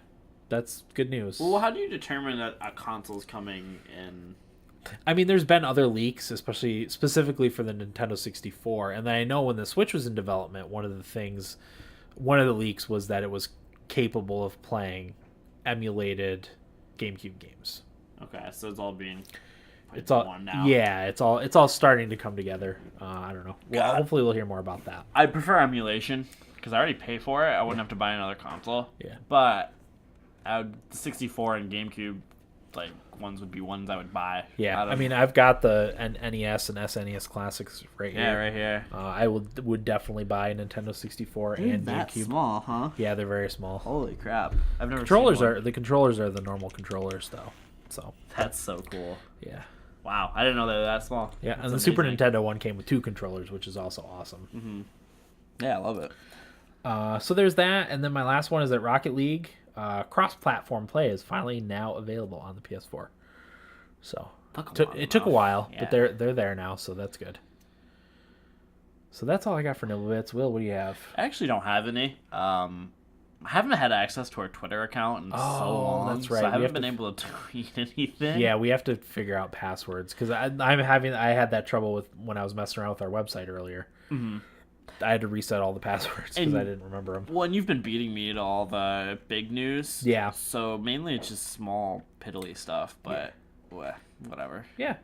that's good news. Well, how do you determine that a console's coming in? I mean, there's been other leaks, specifically for the Nintendo 64, and I know when the Switch was in development, one of the leaks was that it was capable of playing emulated GameCube games. Okay, so it's all being it's all one now. Yeah, it's all starting to come together. I don't know. Well, hopefully we'll hear more about that. I prefer emulation because I already pay for it. I wouldn't have to buy another console. Yeah. But the 64 and GameCube ones would be ones I would buy. Yeah, I mean, I've got the NES and SNES classics right here. Yeah, right here. I would definitely buy a Nintendo 64 and that GameCube. small, huh? Yeah, they're very small. Holy crap! I've never Controllers seen one. the controllers are the normal controllers though. So That's so cool. yeah. Wow, I didn't know they were that small. Yeah, That's and the Super amazing. Nintendo one came with 2 controllers, which is also awesome. Mm-hmm. Yeah, I love it. So there's that, and then my last one is that Rocket League cross-platform play is finally now available on the PS4. So it took a while, Yeah. but they're there now, so that's good. So that's all I got for Nibblebits. Will, what do you have? I actually don't have any. I haven't had access to our Twitter account in so long. That's right. So I We haven't have been to- able to tweet anything. Yeah, we have to figure out passwords because I had that trouble with when I was messing around with our website earlier. Mm-hmm. I had to reset all the passwords because I didn't remember them. Well, and you've been beating me to all the big news. Yeah. So mainly it's just small, piddly stuff, but whatever. Yeah.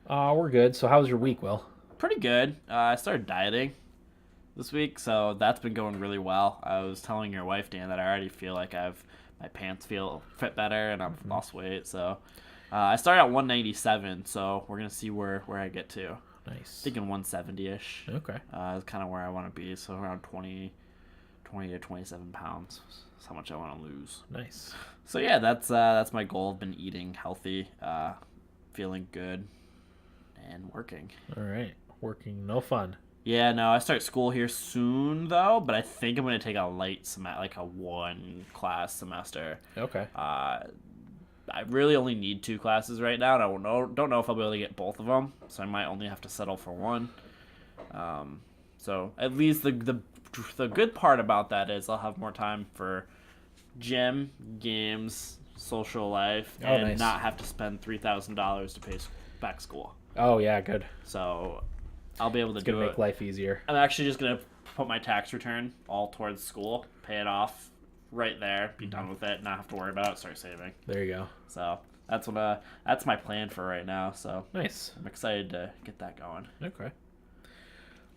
We're good. So how was your week, Will? Pretty good. I started dieting this week, so that's been going really well. I was telling your wife, Dan, that I already feel like my pants fit better and I've lost weight. So I started at 197, so we're going to see where I get to. Nice. Thinking 170-ish. Okay. Is kind of where I want to be, so around 20 to 27 pounds. That's how much I want to lose. Nice. So yeah, that's my goal. I've been eating healthy, feeling good, and working. All right. Working, no fun. Yeah, no, I start school here soon though, but I think I'm gonna take a light semester, like a 1-class semester. Okay. I really only need 2 classes right now, and I don't know if I'll be able to get both of them, so I might only have to settle for one. So at least the good part about that is I'll have more time for gym, games, social life, and nice. not have to spend $3,000 to pay back school. Oh yeah, good. So I'll be able to It's gonna do make it. life easier. I'm actually just gonna put my tax return all towards school, pay it off right there, be done with it, not have to worry about it, start saving. There you go. So that's my plan for right now. So Nice. I'm excited to get that going. Okay.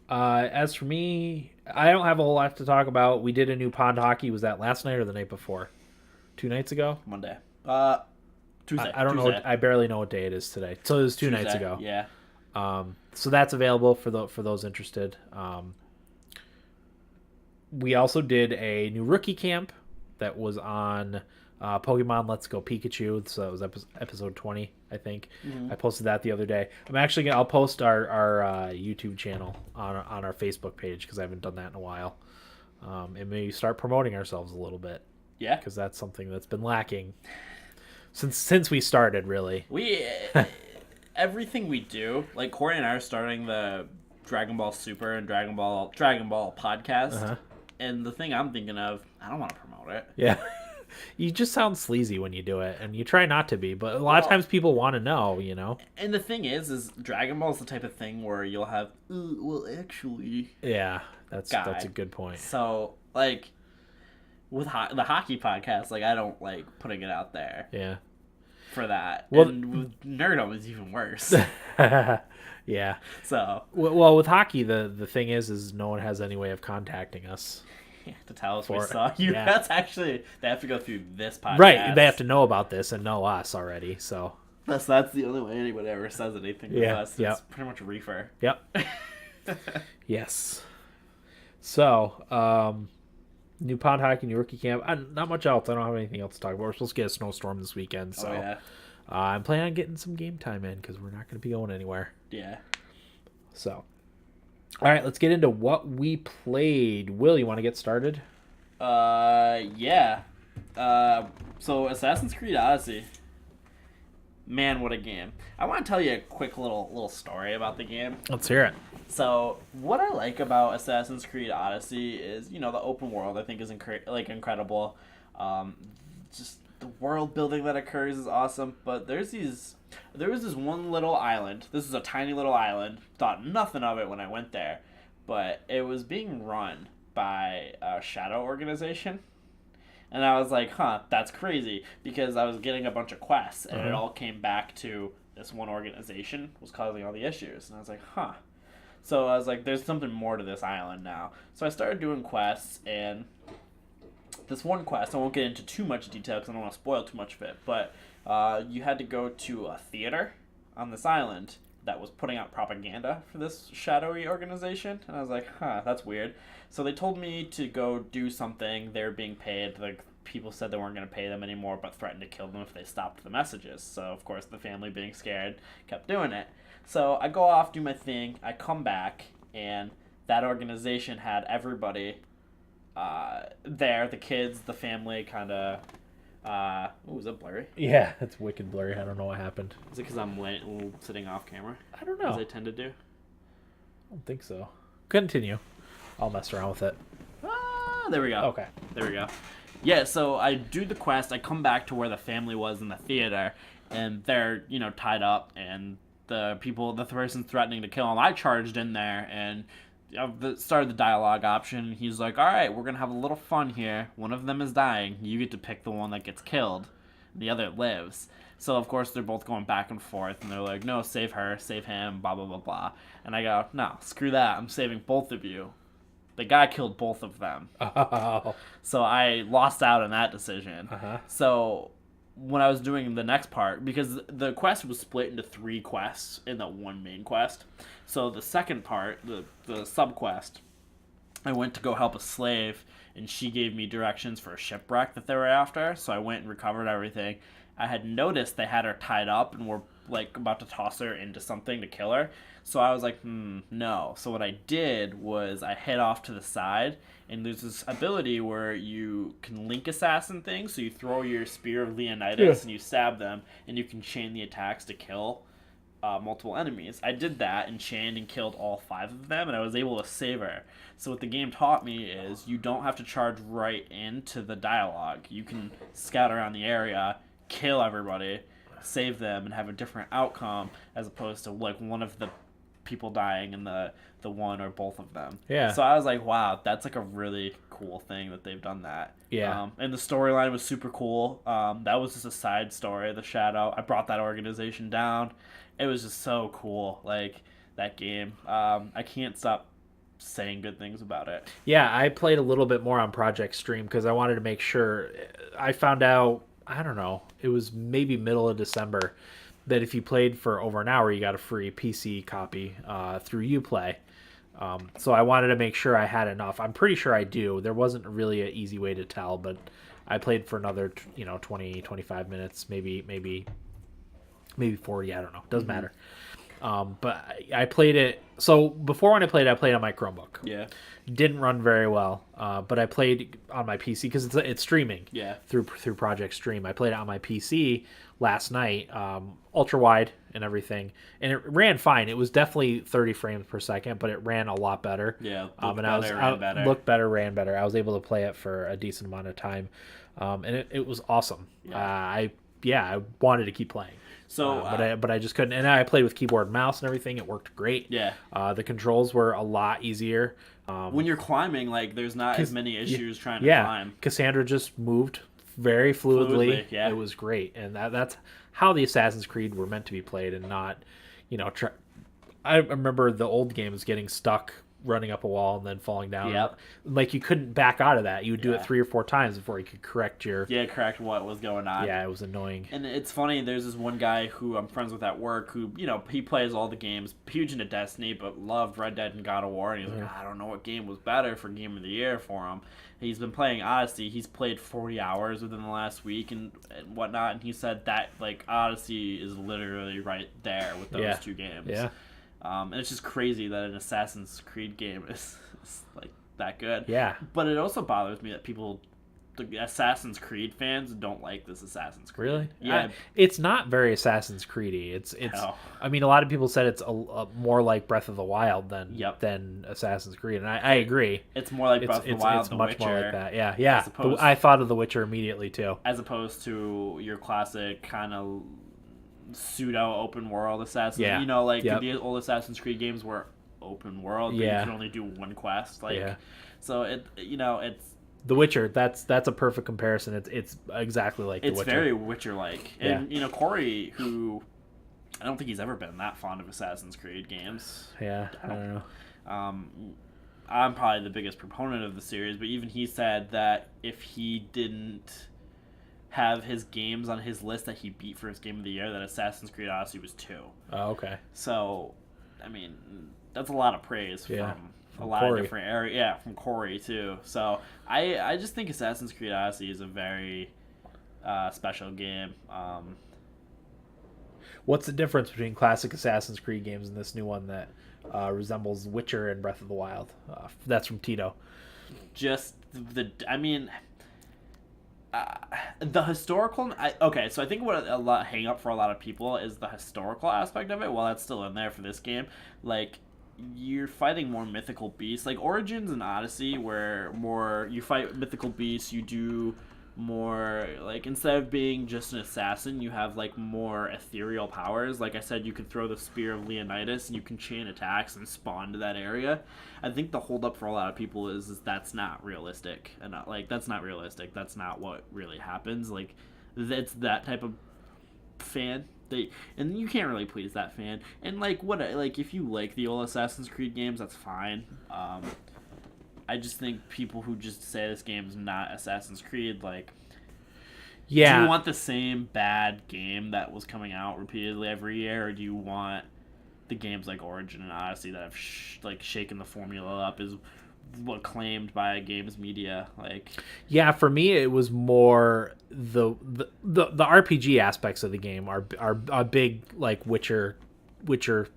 As for me, I don't have a whole lot to talk about. We did a new pond hockey. Was that last night or the night before? 2 nights ago? Monday. Tuesday. I don't know. I barely know what day it is today. So it was 2 nights ago. Yeah. So that's available for those interested. We also did a new rookie camp that was on Pokemon Let's Go Pikachu. So that was episode 20, I think. I posted that the other day. I'll post our YouTube channel on our Facebook page because I haven't done that in a while. And maybe start promoting ourselves a little bit. Yeah. Because that's something that's been lacking since we started, really. We everything we do, like Corey and I are starting the Dragon Ball Super and Dragon Ball podcast. And the thing I'm thinking of, I don't want to promote it. Yeah. You just sound sleazy when you do it, and you try not to be, but a lot of times people want to know, you know? And the thing is Dragon Ball is the type of thing where you'll have, well, actually... Yeah, that's a good point. So, like, with the hockey podcast, like, I don't like putting it out there. Yeah. For that. Well, and with Nerdom is even worse. Yeah. So. Well, with hockey, the thing is no one has any way of contacting us. Yeah, to tell us we saw you. Yeah. That's actually, they have to go through this podcast. Right, they have to know about this and know us already, so. That's the only way anybody ever says anything to us. It's pretty much a reefer. Yep. Yes. So, new pond hockey, new rookie camp. Not much else. I don't have anything else to talk about. We're supposed to get a snowstorm this weekend, so. Oh, yeah. I'm planning on getting some game time in because we're not going to be going anywhere. Yeah. So, all right, let's get into what we played. Will, you want to get started? Yeah. So Assassin's Creed Odyssey. Man, what a game. I want to tell you a quick little story about the game. Let's hear it. So, what I like about Assassin's Creed Odyssey is, the open world I think is incredible. Just the world building that occurs is awesome, but there was this one little island. This is a tiny little island. Thought nothing of it when I went there, but it was being run by a shadow organization. And I was like, that's crazy, because I was getting a bunch of quests, and it all came back to this one organization was causing all the issues. And I was like, So I was like, there's something more to this island now. So I started doing quests, and this one quest, I won't get into too much detail because I don't want to spoil too much of it, but you had to go to a theater on this island that was putting out propaganda for this shadowy organization. And I was like, that's weird. So they told me to go do something. They were being paid. The people said they weren't going to pay them anymore, but threatened to kill them if they stopped the messages. So, of course, the family, being scared, kept doing it. So I go off, do my thing. I come back, and that organization had everybody there. The kids, the family, kind of... was it blurry? Yeah, it's wicked blurry. I don't know what happened. Is it because I'm sitting off camera? I don't know. As I tend to do? I don't think so. Continue. I'll mess around with it. There we go. Okay. There we go. Yeah, so I do the quest. I come back to where the family was in the theater, and they're, tied up, and the person's threatening to kill them. I charged in there, and started the dialogue option. He's like, all right, we're going to have a little fun here. One of them is dying. You get to pick the one that gets killed. The other lives. So, of course, they're both going back and forth. And they're like, no, save her, save him, blah, blah, blah, blah. And I go, no, screw that. I'm saving both of you. The guy killed both of them. Oh. So I lost out on that decision. Uh-huh. So when I was doing the next part, because the quest was split into 3 quests in the one main quest. So the second part, the sub-quest, I went to go help a slave, and she gave me directions for a shipwreck that they were after. So I went and recovered everything. I had noticed they had her tied up and were like about to toss her into something to kill her. So I was like, no. So what I did was I head off to the side, and there's this ability where you can link assassin things. So you throw your Spear of Leonidas and you stab them, and you can chain the attacks to kill multiple enemies. I did that and chained and killed all 5 of them, and I was able to save her. So what the game taught me is you don't have to charge right into the dialogue. You can scout around the area, kill everybody, save them, and have a different outcome, as opposed to like one of the people dying and the one or both of them. Yeah. So I was like, wow, that's like a really cool thing that they've done that. Yeah. And the storyline was super cool. That was just a side story, the Shadow. I brought that organization down. It was just so cool, like that game. I can't stop saying good things about it. Yeah, I played a little bit more on Project Stream because I wanted to make sure. I found out, I don't know, it was maybe middle of December, that if you played for over an hour, you got a free PC copy through Uplay. So I wanted to make sure I had enough. I'm pretty sure I do. There wasn't really an easy way to tell, but I played for another 20, 25 minutes, maybe 40. I don't know. Doesn't matter. But I played it. So before when I played on my Chromebook. Yeah. Didn't run very well, but I played on my PC because it's streaming. Yeah. Through Project Stream. I played it on my PC last night, ultra wide and everything, and it ran fine. It was definitely 30 frames per second, but it ran a lot better. Yeah. Looked better, ran better. I was able to play it for a decent amount of time, and it was awesome. Yeah. I wanted to keep playing. So, but I just couldn't. And I played with keyboard and mouse and everything. It worked great. Yeah. The controls were a lot easier. When you're climbing, like there's not as many issues trying to climb. Cassandra just moved very fluidly. Yeah. It was great, and that's how the Assassin's Creed were meant to be played, and not, I remember the old games getting stuck running up a wall and then falling down. Yep. Like you couldn't back out of that. You would do it 3 or 4 times before you could correct correct what was going on. Yeah, it was annoying. And it's funny, there's this one guy who I'm friends with at work who, he plays all the games, huge into Destiny, but loved Red Dead and God of War, and he's like, I don't know what game was better for Game of the Year for him. He's been playing Odyssey. He's played 40 hours within the last week and whatnot, and he said that, like, Odyssey is literally right there with those 2 games. Yeah. And it's just crazy that an Assassin's Creed game is like that good. Yeah. But it also bothers me that the Assassin's Creed fans don't like this Assassin's Creed. Really? Yeah. It's not very Assassin's Creedy. It's. No. I mean, a lot of people said it's a more like Breath of the Wild than Assassin's Creed, and I agree. It's more like Breath of the Wild. It's much more like that. Yeah. I thought of The Witcher immediately too. As opposed to your classic kind of pseudo open world Assassin. Yeah. The old Assassin's Creed games were open world, but you can only do one quest. So it's The Witcher. That's a perfect comparison. It's exactly like The Witcher. It's very Witcher-like, and Corey, who I don't think he's ever been that fond of Assassin's Creed games. Yeah, I don't know. I'm probably the biggest proponent of the series, but even he said that if he didn't have his games on his list that he beat for his Game of the Year, that Assassin's Creed Odyssey was 2. Oh, okay. So, I mean, that's a lot of praise from a lot Corey. of different areas. Yeah, from Corey, too. So, I just think Assassin's Creed Odyssey is a very special game. What's the difference between classic Assassin's Creed games and this new one that resembles Witcher and Breath of the Wild? That's from Tito. Just the historical. So I think what a hang up for a lot of people is the historical aspect of it. Well, that's still in there for this game. Like, you're fighting more mythical beasts, like Origins and Odyssey, where more you fight mythical beasts. You do more like instead of being just an assassin, you have like more ethereal powers. Like I said, you could throw the Spear of Leonidas and you can chain attacks and spawn to that area. I think the holdup for a lot of people is that's not realistic, and that's not realistic. That's not what really happens. Like it's that type of fan. And you can't really please that fan. And if you like the old Assassin's Creed games, that's fine. I just think people who just say this game's not Assassin's Creed, do you want the same bad game that was coming out repeatedly every year, or do you want the games like Origin and Odyssey that have shaken the formula up, is what claimed by games media? For me it was more the RPG aspects of the game are a big Witcher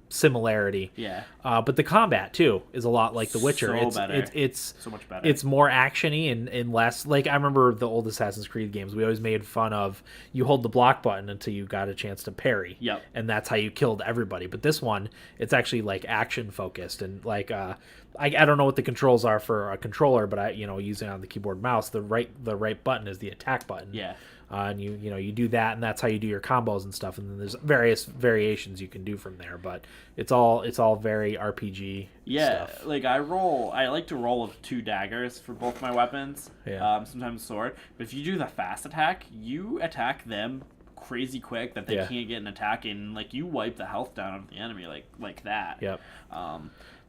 similarity. Yeah. But the combat too is a lot like The Witcher. It's so much better. It's more actiony and less I remember the old Assassin's Creed games. We always made fun of you hold the block button until you got a chance to parry. Yep. And that's how you killed everybody. But this one, it's actually action focused and I don't know what the controls are for a controller, but using on the keyboard and mouse, the right button is the attack button. Yeah. And you do that, and that's how you do your combos and stuff. And then there's various variations you can do from there, but it's all very RPG. Stuff. I like to roll with 2 daggers for both my weapons. Yeah. Sometimes sword. But if you do the fast attack, you attack them crazy quick that they can't get an attack in. You wipe the health down of the enemy like that. Yep.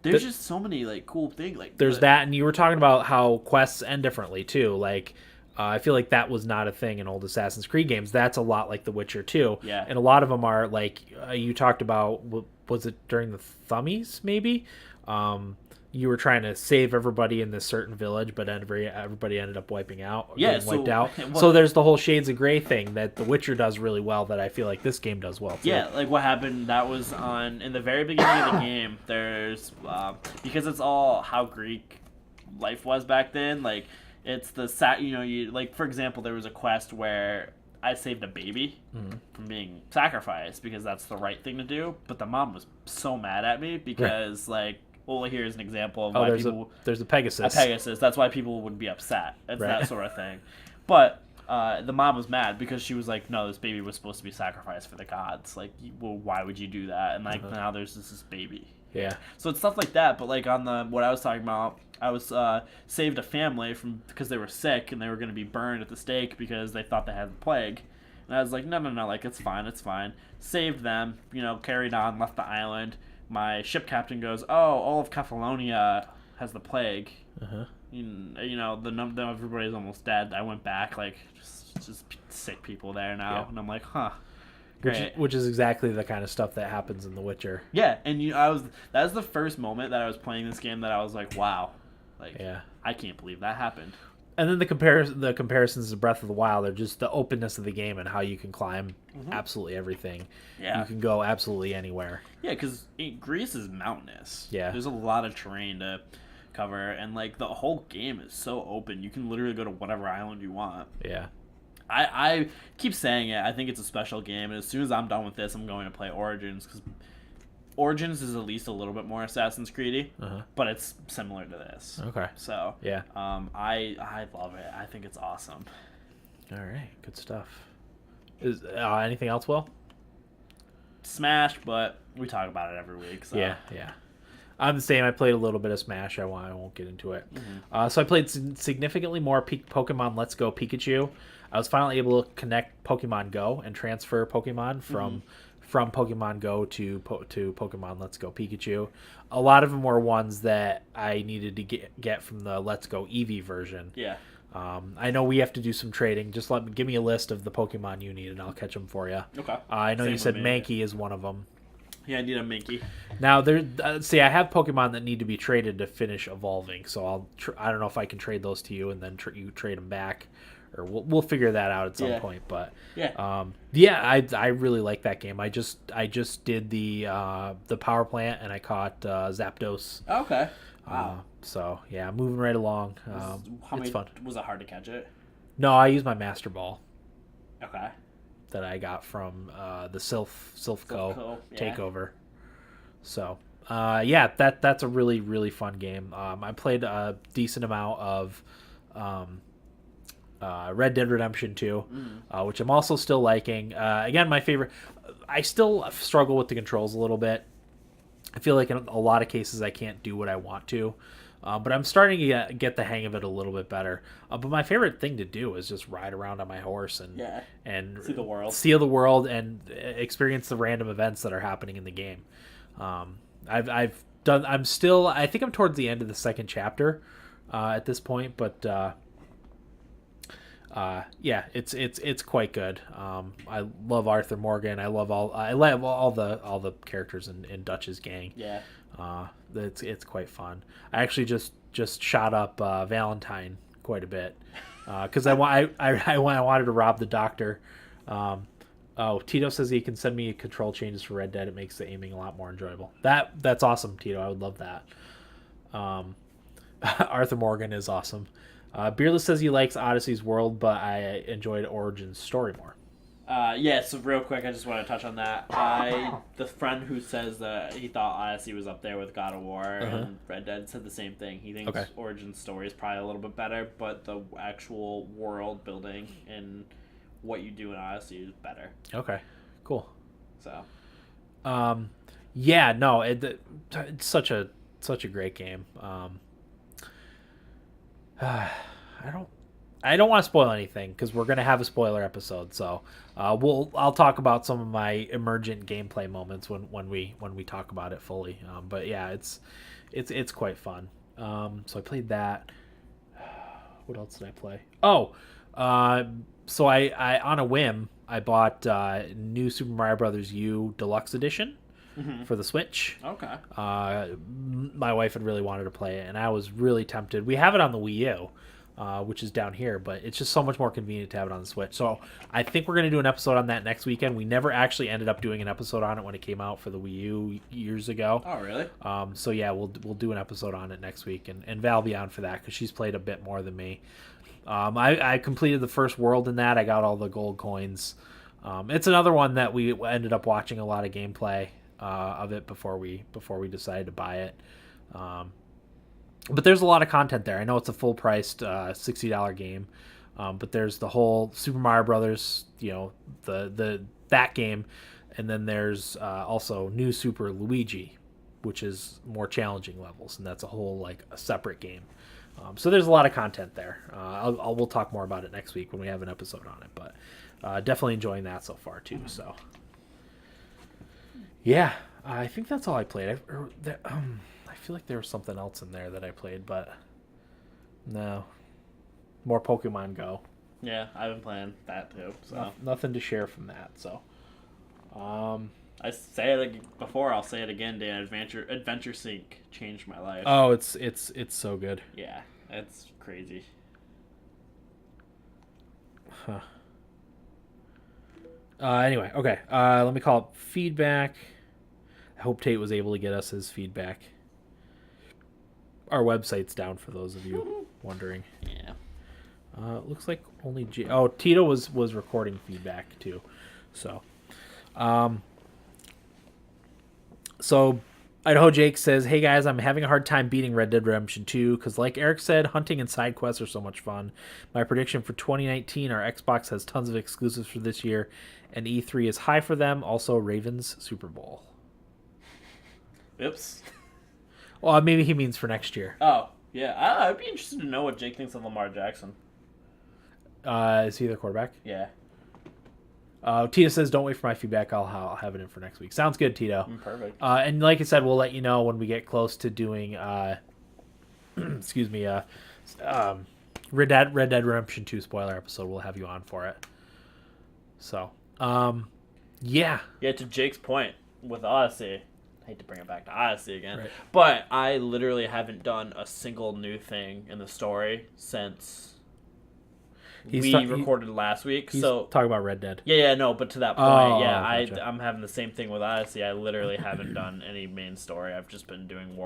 There's just so many cool things. There's that, and you were talking about how quests end differently too. I feel like that was not a thing in old Assassin's Creed games. That's a lot like The Witcher too. Yeah. And a lot of them are you talked about, was it during the Thummies maybe? You were trying to save everybody in this certain village, but everybody ended up wiping out. Getting wiped out. So there's the whole Shades of Grey thing that The Witcher does really well that I feel like this game does well too. Yeah, what happened, that was in the very beginning of the game, there's, because it's all how Greek life was back then, it's the for example, there was a quest where I saved a baby from being sacrificed because that's the right thing to do, but the mom was so mad at me because here's an example of why there's a Pegasus. A Pegasus. That's why people would be upset. It's that sort of thing. But the mom was mad because she was like, no, this baby was supposed to be sacrificed for the gods. Why would you do that? And now there's this baby. Yeah. So it's stuff like that. But on what I was talking about, I was saved a family because they were sick and they were going to be burned at the stake because they thought they had the plague. And I was like, no, it's fine. Saved them, carried on, left the island. My ship captain goes, oh, all of Catalonia has the plague. Uh-huh. Everybody's almost dead. I went back, just sick people there now. Yeah. And I'm like, huh. Which is exactly the kind of stuff that happens in The Witcher. Yeah, and that was the first moment that I was playing this game that I was like, wow. I can't believe that happened. And then the comparisons to Breath of the Wild are just the openness of the game and how you can climb absolutely everything. Yeah. You can go absolutely anywhere. Yeah, because Greece is mountainous. Yeah. There's a lot of terrain to cover, and the whole game is so open. You can literally go to whatever island you want. Yeah. I keep saying it. I think it's a special game, and as soon as I'm done with this, I'm going to play Origins, because Origins is at least a little bit more Assassin's Creed-y, but it's similar to this. Okay. So yeah, I love it. I think it's awesome. All right, good stuff. Is anything else, Will? Smash, but we talk about it every week. So. Yeah. I'm the same. I played a little bit of Smash. I won't get into it. So I played significantly more Pokemon Let's Go Pikachu. I was finally able to connect Pokemon Go and transfer Pokemon from Pokemon Go to Pokemon Let's Go Pikachu. A lot of them were ones that I needed to get from the Let's Go Eevee version. Yeah. I know we have to do some trading. Just give me a list of the Pokemon you need, and I'll catch them for you. Okay. I know you said Mankey is one of them. Yeah, I need a Mankey. Now, I have Pokemon that need to be traded to finish evolving, so I don't know if I can trade those to you, and then you trade them back, or we'll figure that out at some point. But I really like that game. I just did the power plant, and I caught Zapdos. Okay. Wow. So yeah, moving right along. It's fun. Was it hard to catch it? No, I used my Master Ball. Okay. That I got from the Silphco takeover. So that's a really, really fun game. I played a decent amount of Red Dead Redemption 2, which I'm also still liking. Again, my favorite. I still struggle with the controls a little bit. I feel like in a lot of cases I can't do what I want to. But I'm starting to get the hang of it a little bit better. But my favorite thing to do is just ride around on my horse and see the world, and experience the random events that are happening in the game. I've done. I'm still. I think I'm towards the end of the second chapter at this point, but yeah, it's quite good. I love Arthur Morgan. I love all the characters in Dutch's gang. Yeah. It's quite fun. I actually just shot up Valentine quite a bit because I wanted to rob the doctor. Tito says he can send me control changes for Red Dead. It makes the aiming a lot more enjoyable. That's awesome, Tito. I would love that. Arthur Morgan is awesome. Beerless says he likes Odyssey's world, but I enjoyed Origin's story more. Yeah, so real quick, I just want to touch on that. The friend who says that he thought Odyssey was up there with God of War and Red Dead said the same thing. He thinks Origin's story is probably a little bit better, but the actual world building and what you do in Odyssey is better. Okay, cool. So, yeah, no, it's such a great game. I don't want to spoil anything because we're gonna have a spoiler episode. So I'll talk about some of my emergent gameplay moments when we talk about it fully. But yeah, it's quite fun. So I played that. What else did I play? So I on a whim I bought new Super Mario Brothers U Deluxe Edition for the Switch. Okay. My wife had really wanted to play it, and I was really tempted. We have it on the Wii U. Which is down here, but it's just so much more convenient to have it on the Switch. So I think we're going to do an episode on that next weekend. We never actually ended up doing an episode on it when it came out for the Wii U years ago. Oh, really? So yeah, we'll do an episode on it next week, and Val be on for that because she's played a bit more than me. I completed the first world in that. I got all the gold coins. It's another one that we ended up watching a lot of gameplay of it before we decided to buy it. But there's a lot of content there. I know it's a full-priced $60 game, but there's the whole Super Mario Brothers, that game, and then there's also New Super Luigi, which is more challenging levels, and that's a whole a separate game. So there's a lot of content there. We'll talk more about it next week when we have an episode on it, but definitely enjoying that so far too. So yeah, I think that's all I played. I feel like there was something else in there that I played, but no. More Pokemon Go. Yeah, I've been playing that too. So nothing to share from that. So, I say it before. I'll say it again. Dan, Adventure Sync changed my life. Oh, it's so good. Yeah, it's crazy. Huh. Anyway, okay. Let me call it feedback. I hope Tate was able to get us his feedback. Our website's down for those of you wondering. Yeah. Looks like only Tito was recording feedback too. So, Idaho Jake says, "Hey guys, I'm having a hard time beating Red Dead Redemption 2 because, like Eric said, hunting and side quests are so much fun. My prediction for 2019, our Xbox has tons of exclusives for this year, and E3 is high for them. Also, Ravens Super Bowl." Oops. Well, maybe he means for next year. Oh, yeah. I'd be interested to know what Jake thinks of Lamar Jackson. Is he the quarterback? Yeah. Tito says, "Don't wait for my feedback. I'll have it in for next week." Sounds good, Tito. Perfect. And like I said, we'll let you know when we get close to doing, excuse me, Red Dead Redemption 2 spoiler episode. We'll have you on for it. So, yeah. Yeah, to Jake's point with Odyssey, I hate to bring it back to Odyssey again, right. But I literally haven't done a single new thing in the story since recorded last week. He's so talking about Red Dead. Yeah, no, but to that point, Gotcha. I'm having the same thing with Odyssey. I literally haven't done any main story. I've just been doing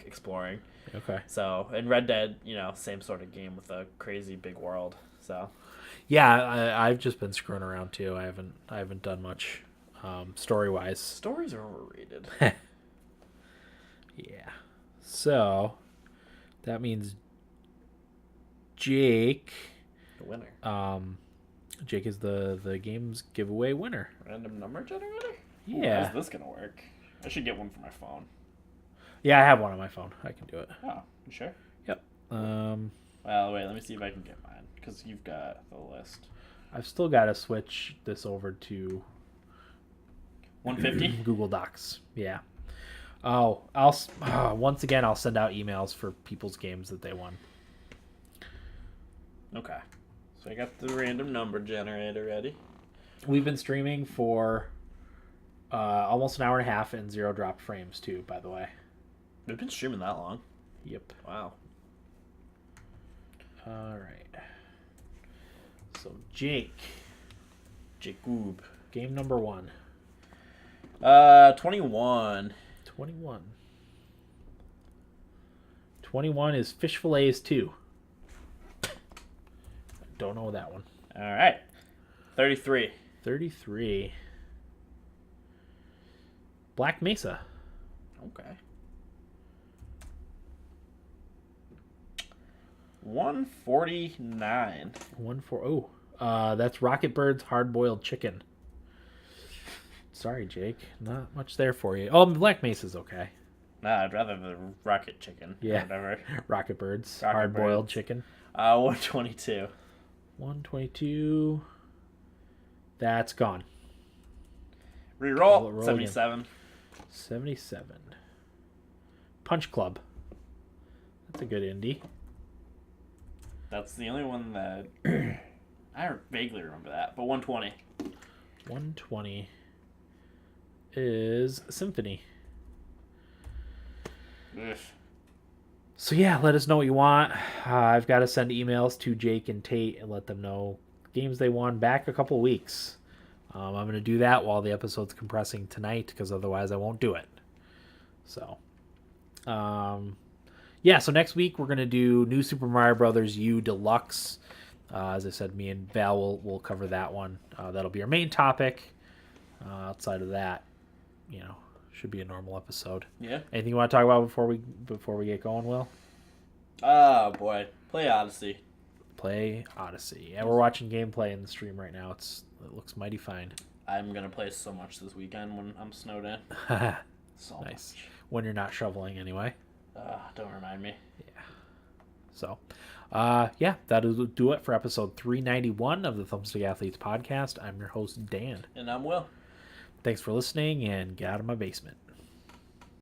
exploring. Okay. So, and Red Dead, same sort of game with a crazy big world. So. Yeah, I've just been screwing around too. I haven't done much, story wise. Stories are overrated. Yeah. So that means Jake The winner. Jake is the game's giveaway winner. Random number generator? Yeah. Ooh, how's this gonna work? I should get one for my phone. Yeah, I have one on my phone. I can do it. Oh, you sure? Yep. Well, wait, let me see if I can get mine, because you've got the list. I've still got to switch this over to 150? Google Docs. Yeah. Oh, I'll once again I'll send out emails for people's games that they won. Okay. So I got the random number generator ready. We've been streaming for almost an hour and a half and 0 drop frames too, by the way. We've been streaming that long. Yep. Wow. All right. So Jake, Jacob. game number 1. 21. 21. 21 is Fish Fillets 2. Don't know that one. All right. 33. 33. Black Mesa. Okay. 149. 140. That's Rocket Bird's Hard Boiled Chicken. Sorry, Jake. Not much there for you. Oh, Black Mesa's okay. Nah, I'd rather the rocket chicken. Yeah. Whatever. Rocket Bird's Rocket Hard Boiled Bird's. Chicken. 122. 122. That's gone. Reroll. Roll 77. 77. Punch Club. That's a good indie. That's the only one that I vaguely remember that. But 120. 120 is Symphony. Ugh. So yeah, let us know what you want. I've got to send emails to Jake and Tate and let them know games they won back a couple weeks. I'm going to do that while the episode's compressing tonight because otherwise I won't do it. So, yeah. So next week we're going to do New Super Mario Brothers U Deluxe. As I said, me and Val will cover that one. That'll be our main topic. Outside of that, should be a normal episode. Yeah. Anything you want to talk about before we get going, Will? Oh, boy. Play Odyssey. Play Odyssey. Yeah, we're watching gameplay in the stream right now. It looks mighty fine. I'm going to play so much this weekend when I'm snowed in. So Nice. much. When you're not shoveling anyway. Don't remind me. Yeah. So, yeah, that'll do it for episode 391 of the Thumbstick Athletes podcast. I'm your host, Dan. And I'm Will. Thanks for listening, and get out of my basement.